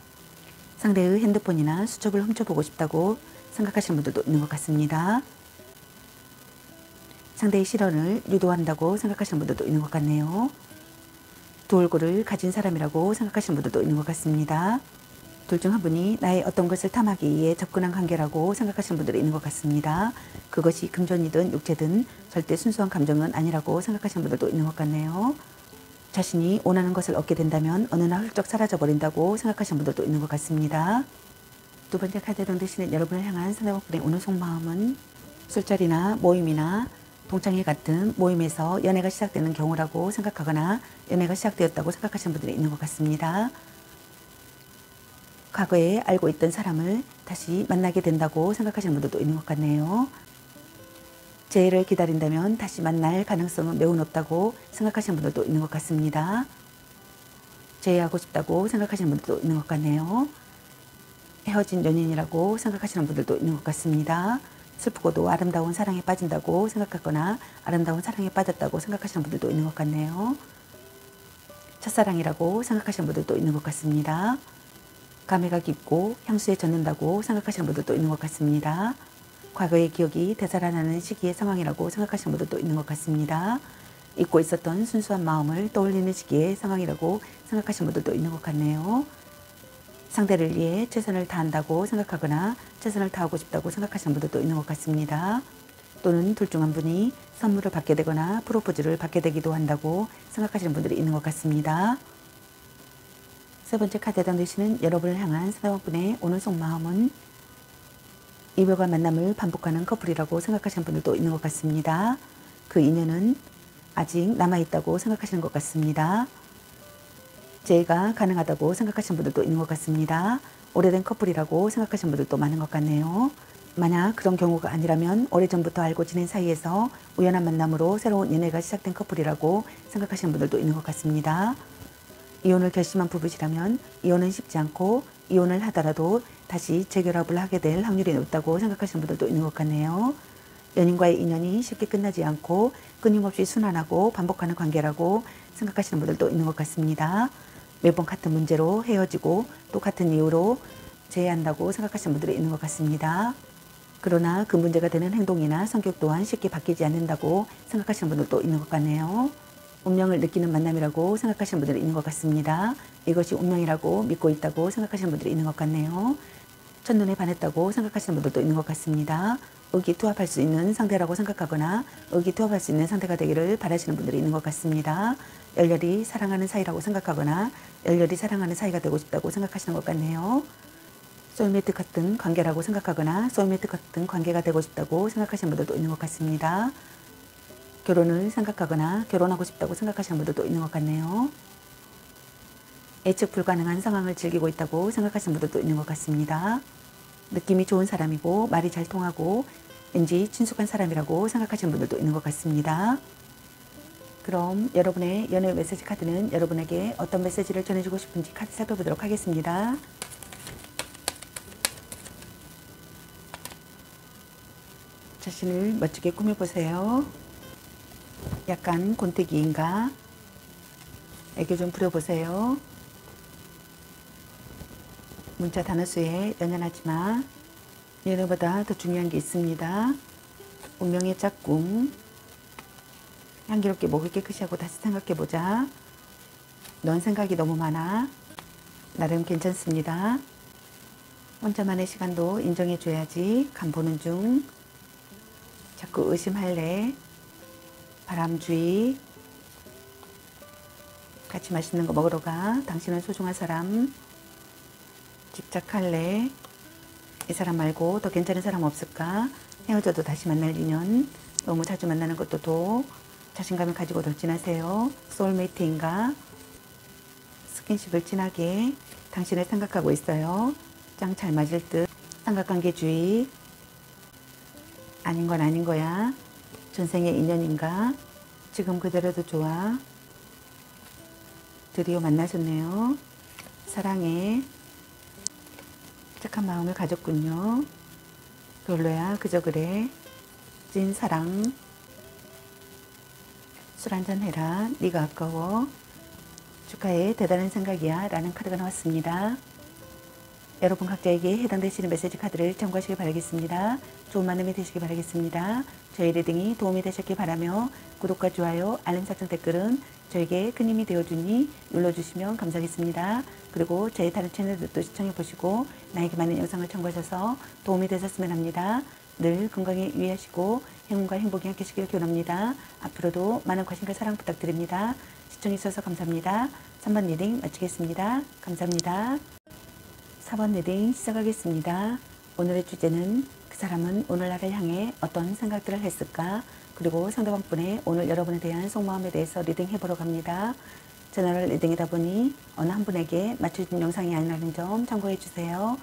상대의 핸드폰이나 수첩을 훔쳐보고 싶다고 생각하시는 분들도 있는 것 같습니다. 상대의 실언을 유도한다고 생각하시는 분들도 있는 것 같네요. 두 얼굴을 가진 사람이라고 생각하시는 분들도 있는 것 같습니다. 둘 중 한 분이 나의 어떤 것을 탐하기 위해 접근한 관계라고 생각하시는 분들이 있는 것 같습니다. 그것이 금전이든 육체든 절대 순수한 감정은 아니라고 생각하시는 분들도 있는 것 같네요. 자신이 원하는 것을 얻게 된다면 어느 날 훌쩍 사라져 버린다고 생각하시는 분들도 있는 것 같습니다. 두 번째 카드에 해당되시는 여러분을 향한 상대방분의 오늘 속마음은 술자리나 모임이나 동창회 같은 모임에서 연애가 시작되는 경우라고 생각하거나 연애가 시작되었다고 생각하시는 분들이 있는 것 같습니다. 과거에 알고 있던 사람을 다시 만나게 된다고 생각하시는 분들도 있는 것 같네요. 재해를 기다린다면 다시 만날 가능성은 매우 높다고 생각하시는 분들도 있는 것 같습니다. 재해하고 싶다고 생각하시는 분들도 있는 것 같네요. 헤어진 연인이라고 생각하시는 분들도 있는 것 같습니다. 슬프고도 아름다운 사랑에 빠진다고 생각하거나 아름다운 사랑에 빠졌다고 생각하시는 분들도 있는 것 같네요. 첫사랑이라고 생각하시는 분들도 있는 것 같습니다. 감회가 깊고 향수에 젖는다고 생각하시는 분들도 있는 것 같습니다. 과거의 기억이 되살아나는 시기의 상황이라고 생각하시는 분들도 있는 것 같습니다. 잊고 있었던 순수한 마음을 떠올리는 시기의 상황이라고 생각하시는 분들도 있는 것 같네요. 상대를 위해 최선을 다한다고 생각하거나 최선을 다하고 싶다고 생각하시는 분들도 있는 것 같습니다. 또는 둘 중 한 분이 선물을 받게 되거나 프로포즈를 받게 되기도 한다고 생각하시는 분들이 있는 것 같습니다. 세 번째 카드에 해당되시는 여러분을 향한 상대방분의 오늘 속마음은 이별과 만남을 반복하는 커플이라고 생각하시는 분들도 있는 것 같습니다. 그 인연은 아직 남아있다고 생각하시는 것 같습니다. 재해가 가능하다고 생각하시는 분들도 있는 것 같습니다. 오래된 커플이라고 생각하시는 분들도 많은 것 같네요. 만약 그런 경우가 아니라면 오래전부터 알고 지낸 사이에서 우연한 만남으로 새로운 연애가 시작된 커플이라고 생각하시는 분들도 있는 것 같습니다. 이혼을 결심한 부부시라면 이혼은 쉽지 않고 이혼을 하더라도 다시 재결합을 하게 될 확률이 높다고 생각하시는 분들도 있는 것 같네요. 연인과의 인연이 쉽게 끝나지 않고 끊임없이 순환하고 반복하는 관계라고 생각하시는 분들도 있는 것 같습니다. 매번 같은 문제로 헤어지고 또 같은 이유로 재회한다고 생각하시는 분들이 있는 것 같습니다. 그러나 그 문제가 되는 행동이나 성격 또한 쉽게 바뀌지 않는다고 생각하시는 분들도 있는 것 같네요. 운명을 느끼는 만남이라고 생각하시는 분들이 있는 것 같습니다. 이것이 운명이라고 믿고 있다고 생각하시는 분들이 있는 것 같네요. 첫눈에 반했다고 생각하시는 분들도 있는 것 같습니다. 의기투합할 수 있는 상대라고 생각하거나 의기투합할 수 있는 상대가 되기를 바라시는 분들이 있는 것 같습니다. 열렬히 사랑하는 사이라고 생각하거나 열렬히 사랑하는 사이가 되고 싶다고 생각하시는 것 같네요. 소울메이트 같은 관계라고 생각하거나 소울메이트 같은 관계가 되고 싶다고 생각하시는 분들도 있는 것 같습니다. 결혼을 생각하거나 결혼하고 싶다고 생각하시는 분들도 있는 것 같네요. 예측 불가능한 상황을 즐기고 있다고 생각하시는 분들도 있는 것 같습니다. 느낌이 좋은 사람이고 말이 잘 통하고 왠지 친숙한 사람이라고 생각하시는 분들도 있는 것 같습니다. 그럼 여러분의 연애 메시지 카드는 여러분에게 어떤 메시지를 전해주고 싶은지 카드 살펴보도록 하겠습니다. 자신을 멋지게 꾸며보세요. 약간 곤태기인가? 애교 좀 부려보세요. 문자 단어 수에 연연하지 마. 연애보다 더 중요한 게 있습니다. 운명의 짝꿍. 향기롭게 목을 깨끗이 하고 다시 생각해보자. 넌 생각이 너무 많아. 나름 괜찮습니다. 혼자만의 시간도 인정해줘야지. 간 보는 중. 자꾸 의심할래. 바람주의. 같이 맛있는 거 먹으러 가. 당신은 소중한 사람. 집착할래. 이 사람 말고 더 괜찮은 사람 없을까? 헤어져도 다시 만날 인연. 너무 자주 만나는 것도 도. 자신감을 가지고 돌진하세요. 소울메이트인가? 스킨십을 진하게. 당신을 생각하고 있어요. 짱 잘 맞을 듯. 삼각관계주의. 아닌 건 아닌 거야. 전생의 인연인가? 지금 그대로도 좋아. 드디어 만나셨네요. 사랑해. 착한 마음을 가졌군요. 별로야. 그저 그래. 찐 사랑. 술 한잔 해라. 네가 아까워. 축하해. 대단한 생각이야. 라는 카드가 나왔습니다. 여러분 각자에게 해당되시는 메시지 카드를 참고하시길 바라겠습니다. 좋은 만남이 되시길 바라겠습니다. 저희 리딩이 도움이 되셨길 바라며 구독과 좋아요, 알림 설정, 댓글은 저에게 큰 힘이 되어주니 눌러주시면 감사하겠습니다. 그리고 저희 다른 채널들도 시청해보시고 나에게 맞는 영상을 참고하셔서 도움이 되셨으면 합니다. 늘 건강에 유의하시고 행운과 행복이 함께 하시길 기원합니다. 앞으로도 많은 관심과 사랑 부탁드립니다. 시청해주셔서 감사합니다. 3번 리딩 마치겠습니다. 감사합니다. 4번 리딩 시작하겠습니다. 오늘의 주제는 그 사람은 오늘 나를 향해 어떤 생각들을 했을까? 그리고 상대방분의 오늘 여러분에 대한 속마음에 대해서 리딩해보러 갑니다. 제너럴 리딩이다 보니 어느 한 분에게 맞춰진 영상이 아니라는 점 참고해주세요.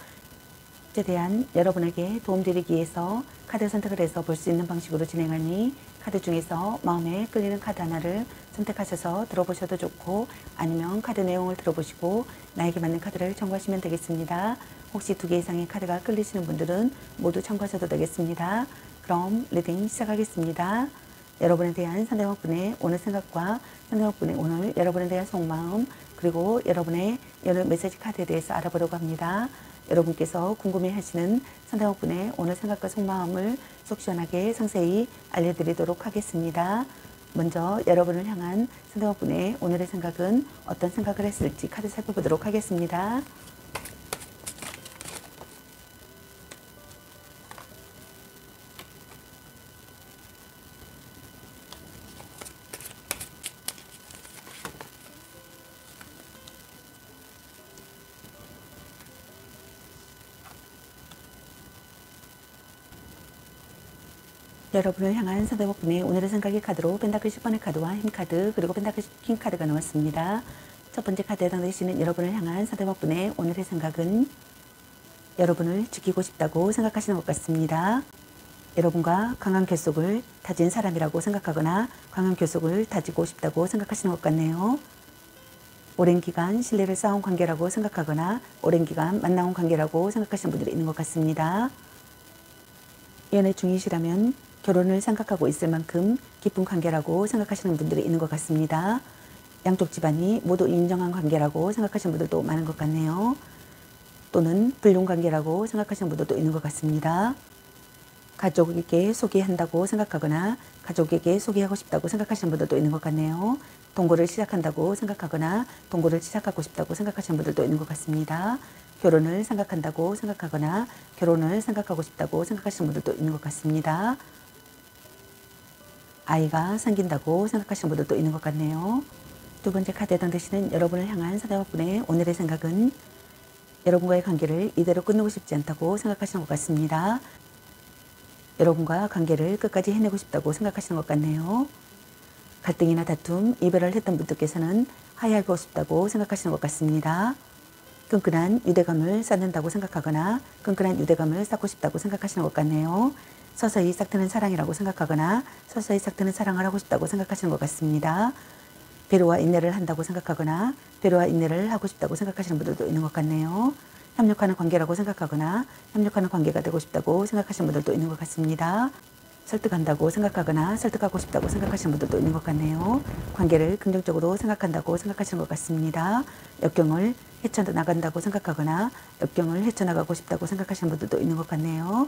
최대한 여러분에게 도움드리기 위해서 카드 선택을 해서 볼 수 있는 방식으로 진행하니 카드 중에서 마음에 끌리는 카드 하나를 선택하셔서 들어보셔도 좋고 아니면 카드 내용을 들어보시고 나에게 맞는 카드를 참고하시면 되겠습니다. 혹시 2개 이상의 카드가 끌리시는 분들은 모두 참고하셔도 되겠습니다. 그럼 리딩 시작하겠습니다. 여러분에 대한 상대방분의 오늘 생각과 상대방분의 오늘 여러분에 대한 속마음 그리고 여러분의 오늘 메시지 카드에 대해서 알아보려고 합니다. 여러분께서 궁금해하시는 상대방분의 오늘 생각과 속마음을 속 시원하게 상세히 알려드리도록 하겠습니다. 먼저 여러분을 향한 상대방분의 오늘의 생각은 어떤 생각을 했을지 카드 살펴보도록 하겠습니다. 여러분을 향한 상대방분의 오늘의 생각의 카드로 펜타클 10번의 카드와 힘카드 그리고 펜타클 킹카드가 나왔습니다. 첫 번째 카드에 해당되시는 여러분을 향한 상대방분의 오늘의 생각은 여러분을 지키고 싶다고 생각하시는 것 같습니다. 여러분과 강한 결속을 다진 사람이라고 생각하거나 강한 결속을 다지고 싶다고 생각하시는 것 같네요. 오랜 기간 신뢰를 쌓은 관계라고 생각하거나 오랜 기간 만나온 관계라고 생각하시는 분들이 있는 것 같습니다. 연애 중이시라면 결혼을 생각하고 있을 만큼 깊은 관계라고 생각하시는 분들이 있는 것 같습니다. 양쪽 집안이 모두 인정한 관계라고 생각하시는 분들도 많은 것 같네요. 또는 불륜 관계라고 생각하시는 분들도 있는 것 같습니다. 가족에게 소개한다고 생각하거나 가족에게 소개하고 싶다고 생각하시는 분들도 있는 것 같네요. 동거를 시작한다고 생각하거나 동거를 시작하고 싶다고 생각하시는 분들도 있는 것 같습니다. 결혼을 생각한다고 생각하거나 결혼을 생각하고 싶다고 생각하시는 분들도 있는 것 같습니다. 아이가 생긴다고 생각하시는 분들도 있는 것 같네요. 두 번째 카드에 해당되시는 여러분을 향한 상대방분의 오늘의 생각은 여러분과의 관계를 이대로 끝내고 싶지 않다고 생각하시는 것 같습니다. 여러분과 관계를 끝까지 해내고 싶다고 생각하시는 것 같네요. 갈등이나 다툼, 이별을 했던 분들께서는 화해하고 싶다고 생각하시는 것 같습니다. 끈끈한 유대감을 쌓는다고 생각하거나 끈끈한 유대감을 쌓고 싶다고 생각하시는 것 같네요. 서서히 싹트는 사랑이라고 생각하거나 서서히 싹트는 사랑을 하고 싶다고 생각하시는 것 같습니다. 배려와 인내를 한다고 생각하거나 배려와 인내를 하고 싶다고 생각하시는 분들도 있는 것 같네요. 협력하는 관계라고 생각하거나 협력하는 관계가 되고 싶다고 생각하시는 분들도 있는 것 같습니다. 설득한다고 생각하거나 설득하고 싶다고 생각하시는 분들도 있는 것 같네요. 관계를 긍정적으로 생각한다고 생각하시는 것 같습니다. 역경을 헤쳐나간다고 생각하거나 역경을 헤쳐나가고 싶다고 생각하시는 분들도 있는 것 같네요.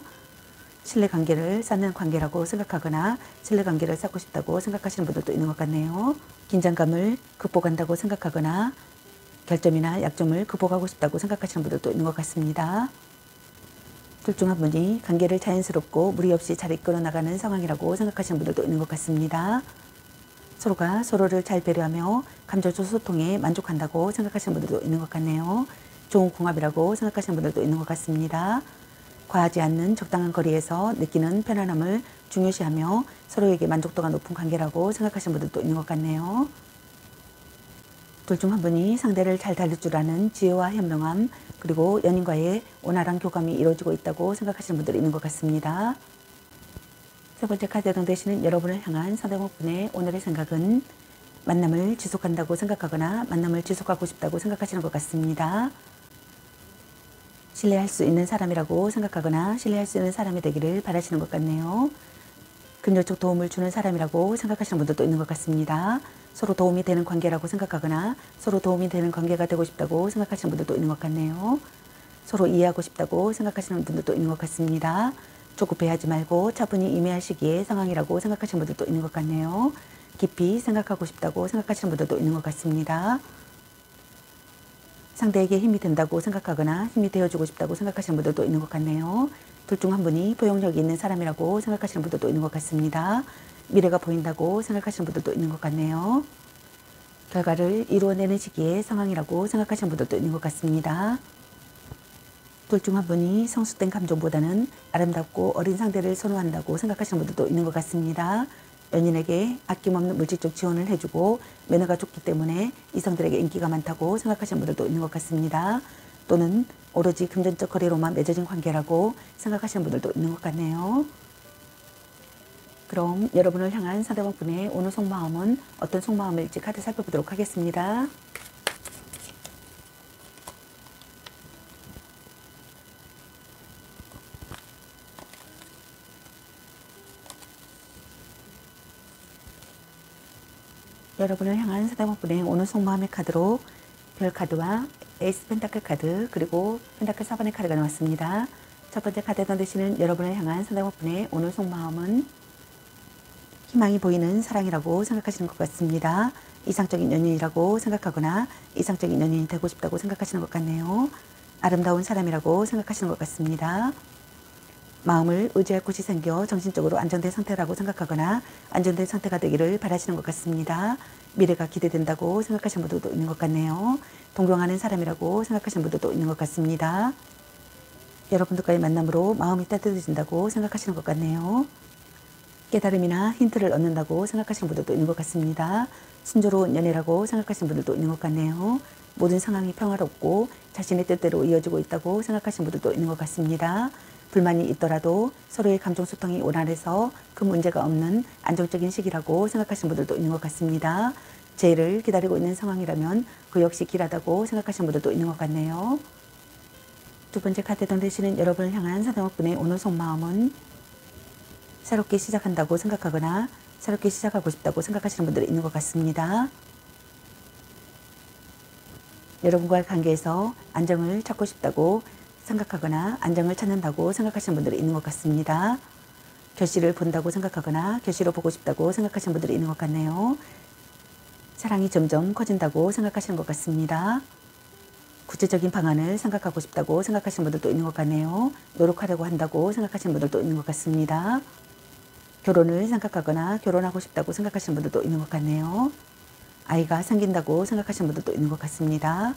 신뢰관계를 쌓는 관계라고 생각하거나 신뢰관계를 쌓고 싶다고 생각하시는 분들도 있는 것 같네요. 긴장감을 극복한다고 생각하거나 결점이나 약점을 극복하고 싶다고 생각하시는 분들도 있는 것 같습니다. 둘 중 한 분이 관계를 자연스럽고 무리 없이 잘 이끌어 나가는 상황이라고 생각하시는 분들도 있는 것 같습니다. 서로가 서로를 잘 배려하며 감정적 소통에 만족한다고 생각하시는 분들도 있는 것 같네요. 좋은 궁합이라고 생각하시는 분들도 있는 것 같습니다. 과하지 않는 적당한 거리에서 느끼는 편안함을 중요시하며 서로에게 만족도가 높은 관계라고 생각하시는 분들도 있는 것 같네요. 둘 중 한 분이 상대를 잘 다룰 줄 아는 지혜와 현명함, 그리고 연인과의 원활한 교감이 이루어지고 있다고 생각하시는 분들이 있는 것 같습니다. 세 번째 카드 해당되시는 여러분을 향한 상대방분의 오늘의 생각은 만남을 지속한다고 생각하거나 만남을 지속하고 싶다고 생각하시는 것 같습니다. 신뢰할 수 있는 사람이라고 생각하거나 신뢰할 수 있는 사람이 되기를 바라시는 것 같네요. 금전적 도움을 주는 사람이라고 생각하시는 분들도 있는 것 같습니다. 서로 도움이 되는 관계라고 생각하거나 서로 도움이 되는 관계가 되고 싶다고 생각하시는 분들도 있는 것 같네요. 서로 이해하고 싶다고 생각하시는 분들도 있는 것 같습니다. 조급해하지 말고 차분히 임해할 시기의 상황이라고 생각하시는 분들도 있는 것 같네요. 깊이 생각하고 싶다고 생각하시는 분들도 있는 것 같습니다. 상대에게 힘이 된다고 생각하거나 힘이 되어주고 싶다고 생각하시는 분들도 있는 것 같네요. 둘 중 한 분이 포용력이 있는 사람이라고 생각하시는 분들도 있는 것 같습니다. 미래가 보인다고 생각하시는 분들도 있는 것 같네요. 결과를 이루어내는 시기의 상황이라고 생각하시는 분들도 있는 것 같습니다. 둘 중 한 분이 성숙된 감정보다는 아름답고 어린 상대를 선호한다고 생각하시는 분들도 있는 것 같습니다. 연인에게 아낌없는 물질적 지원을 해주고 매너가 좋기 때문에 이성들에게 인기가 많다고 생각하시는 분들도 있는 것 같습니다. 또는 오로지 금전적 거래로만 맺어진 관계라고 생각하시는 분들도 있는 것 같네요. 그럼 여러분을 향한 상대방분의 오늘 속마음은 어떤 속마음일지 카드 살펴보도록 하겠습니다. 여러분을 향한 상대방분의 오늘 속마음의 카드로 별 카드와 에이스 펜타클 카드, 그리고 펜타클 4번의 카드가 나왔습니다. 첫 번째 카드에 던지시는 여러분을 향한 상대방분의 오늘 속마음은 희망이 보이는 사랑이라고 생각하시는 것 같습니다. 이상적인 연인이라고 생각하거나 이상적인 연인이 되고 싶다고 생각하시는 것 같네요. 아름다운 사람이라고 생각하시는 것 같습니다. 마음을 의지할 곳이 생겨 정신적으로 안정된 상태라고 생각하거나 안정된 상태가 되기를 바라시는 것 같습니다. 미래가 기대된다고 생각하시는 분들도 있는 것 같네요. 동경하는 사람이라고 생각하시는 분들도 있는 것 같습니다. 여러분들과의 만남으로 마음이 따뜻해진다고 생각하시는 것 같네요. 깨달음이나 힌트를 얻는다고 생각하시는 분들도 있는 것 같습니다. 순조로운 연애라고 생각하시는 분들도 있는 것 같네요. 모든 상황이 평화롭고 자신의 뜻대로 이어지고 있다고 생각하시는 분들도 있는 것 같습니다. 불만이 있더라도 서로의 감정 소통이 원활해서 그 문제가 없는 안정적인 시기라고 생각하시는 분들도 있는 것 같습니다. 재해를 기다리고 있는 상황이라면 그 역시 길하다고 생각하시는 분들도 있는 것 같네요. 두 번째 카드 던지시는 여러분을 향한 상대방분의 오늘 속마음은 새롭게 시작한다고 생각하거나 새롭게 시작하고 싶다고 생각하시는 분들이 있는 것 같습니다. 여러분과의 관계에서 안정을 찾고 싶다고 생각하거나 안정을 찾는다고 생각하시는 분들이 있는 것 같습니다. 결실을 본다고 생각하거나 결실을 보고 싶다고 생각하시는 분들이 있는 것 같네요. 사랑이 점점 커진다고 생각하시는 것 같습니다. 구체적인 방안을 생각하고 싶다고 생각하시는 분들도 있는 것 같네요. 노력하려고 한다고 생각하시는 분들도 있는 것 같습니다. 결혼을 생각하거나 결혼하고 싶다고 생각하시는 분들도 있는 것 같네요. 아이가 생긴다고 생각하시는 분들도 있는 것 같습니다.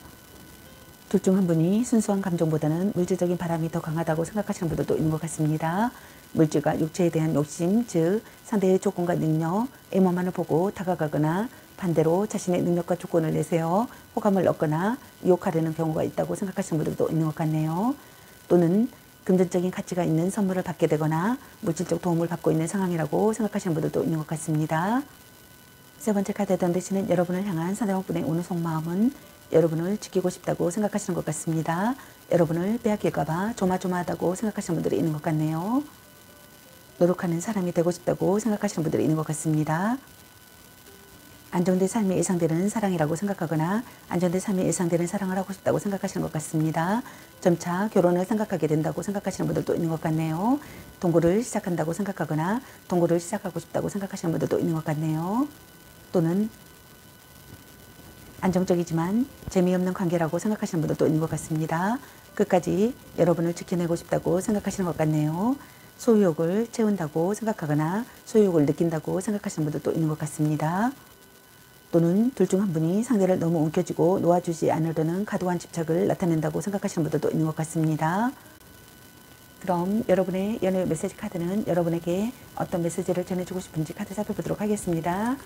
둘 중 한 분이 순수한 감정보다는 물질적인 바람이 더 강하다고 생각하시는 분들도 있는 것 같습니다. 물질과 육체에 대한 욕심, 즉 상대의 조건과 능력, 애모만을 보고 다가가거나 반대로 자신의 능력과 조건을 내세워 호감을 얻거나 유혹하려는 경우가 있다고 생각하시는 분들도 있는 것 같네요. 또는 금전적인 가치가 있는 선물을 받게 되거나 물질적 도움을 받고 있는 상황이라고 생각하시는 분들도 있는 것 같습니다. 세 번째 카드에 던지시는 여러분을 향한 상대방분의 오늘 속마음은 여러분을 지키고 싶다고 생각하시는 것 같습니다. 여러분을 빼앗길까봐 조마조마하다고 생각하시는 분들이 있는 것 같네요. 노력하는 사람이 되고 싶다고 생각하시는 분들이 있는 것 같습니다. 안정된 삶이 예상되는 사랑이라고 생각하거나 안정된 삶이 예상되는 사랑을 하고 싶다고 생각하시는 것 같습니다. 점차 결혼을 생각하게 된다고 생각하시는 분들도 있는 것 같네요. 동거를 시작한다고 생각하거나 동거를 시작하고 싶다고 생각하시는 분들도 있는 것 같네요. 또는 안정적이지만 재미없는 관계라고 생각하시는 분들도 있는 것 같습니다. 끝까지 여러분을 지켜내고 싶다고 생각하시는 것 같네요. 소유욕을 채운다고 생각하거나 소유욕을 느낀다고 생각하시는 분들도 있는 것 같습니다. 또는 둘 중 한 분이 상대를 너무 움켜쥐고 놓아주지 않으려는 과도한 집착을 나타낸다고 생각하시는 분들도 있는 것 같습니다. 그럼 여러분의 연애 메시지 카드는 여러분에게 어떤 메시지를 전해주고 싶은지 카드 살펴보도록 하겠습니다.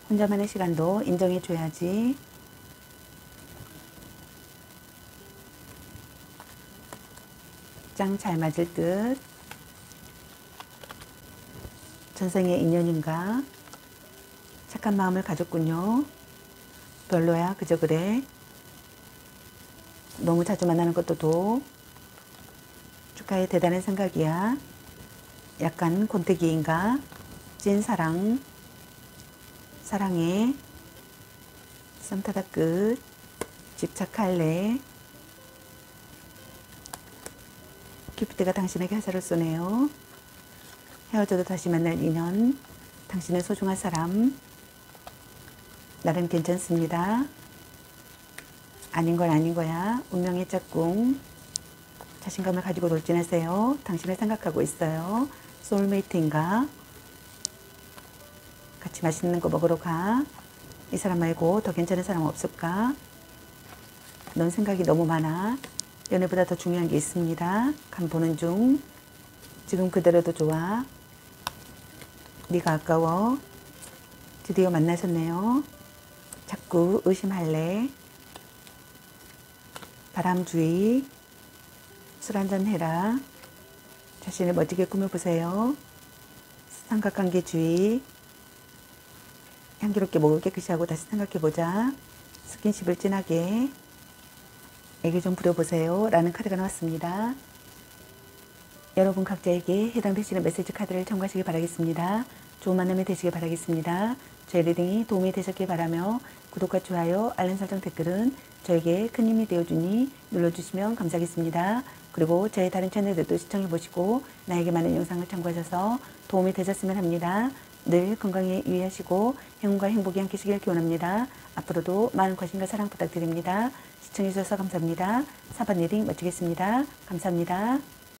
혼자만의 시간도 인정해줘야지. 짱 잘 맞을 듯. 전생의 인연인가? 착한 마음을 가졌군요. 별로야, 그저 그래. 너무 자주 만나는 것도 도. 축하해, 대단한 생각이야. 약간 곤태기인가? 찐사랑. 사랑해. 썸 타다 끝. 집착할래. 기프트가 당신에게 화살을 쏘네요. 헤어져도 다시 만날 인연. 당신은 소중한 사람. 나름 괜찮습니다. 아닌 건 아닌 거야. 운명의 짝꿍. 자신감을 가지고 돌진하세요. 당신을 생각하고 있어요. 소울메이트인가? 같이 맛있는 거 먹으러 가. 이 사람 말고 더 괜찮은 사람 없을까? 넌 생각이 너무 많아. 연애보다 더 중요한 게 있습니다. 간 보는 중. 지금 그대로도 좋아. 네가 아까워. 드디어 만나셨네요. 자꾸 의심할래. 바람주의. 술 한잔 해라. 자신을 멋지게 꾸며보세요. 삼각관계주의. 향기롭게 목을 깨끗이 하고 다시 생각해보자. 스킨십을 진하게. 애교 좀 부려보세요. 라는 카드가 나왔습니다. 여러분 각자에게 해당되시는 메시지 카드를 참고하시기 바라겠습니다. 좋은 만남이 되시길 바라겠습니다. 저희 리딩이 도움이 되셨길 바라며 구독과 좋아요, 알림 설정, 댓글은 저에게 큰 힘이 되어주니 눌러주시면 감사하겠습니다. 그리고 저희 다른 채널들도 시청해보시고 나에게 많은 영상을 참고하셔서 도움이 되셨으면 합니다. 늘 건강에 유의하시고 행운과 행복이 함께시길 기원합니다. 앞으로도 많은 관심과 사랑 부탁드립니다. 시청해주셔서 감사합니다. 4번 리딩 마치겠습니다. 감사합니다.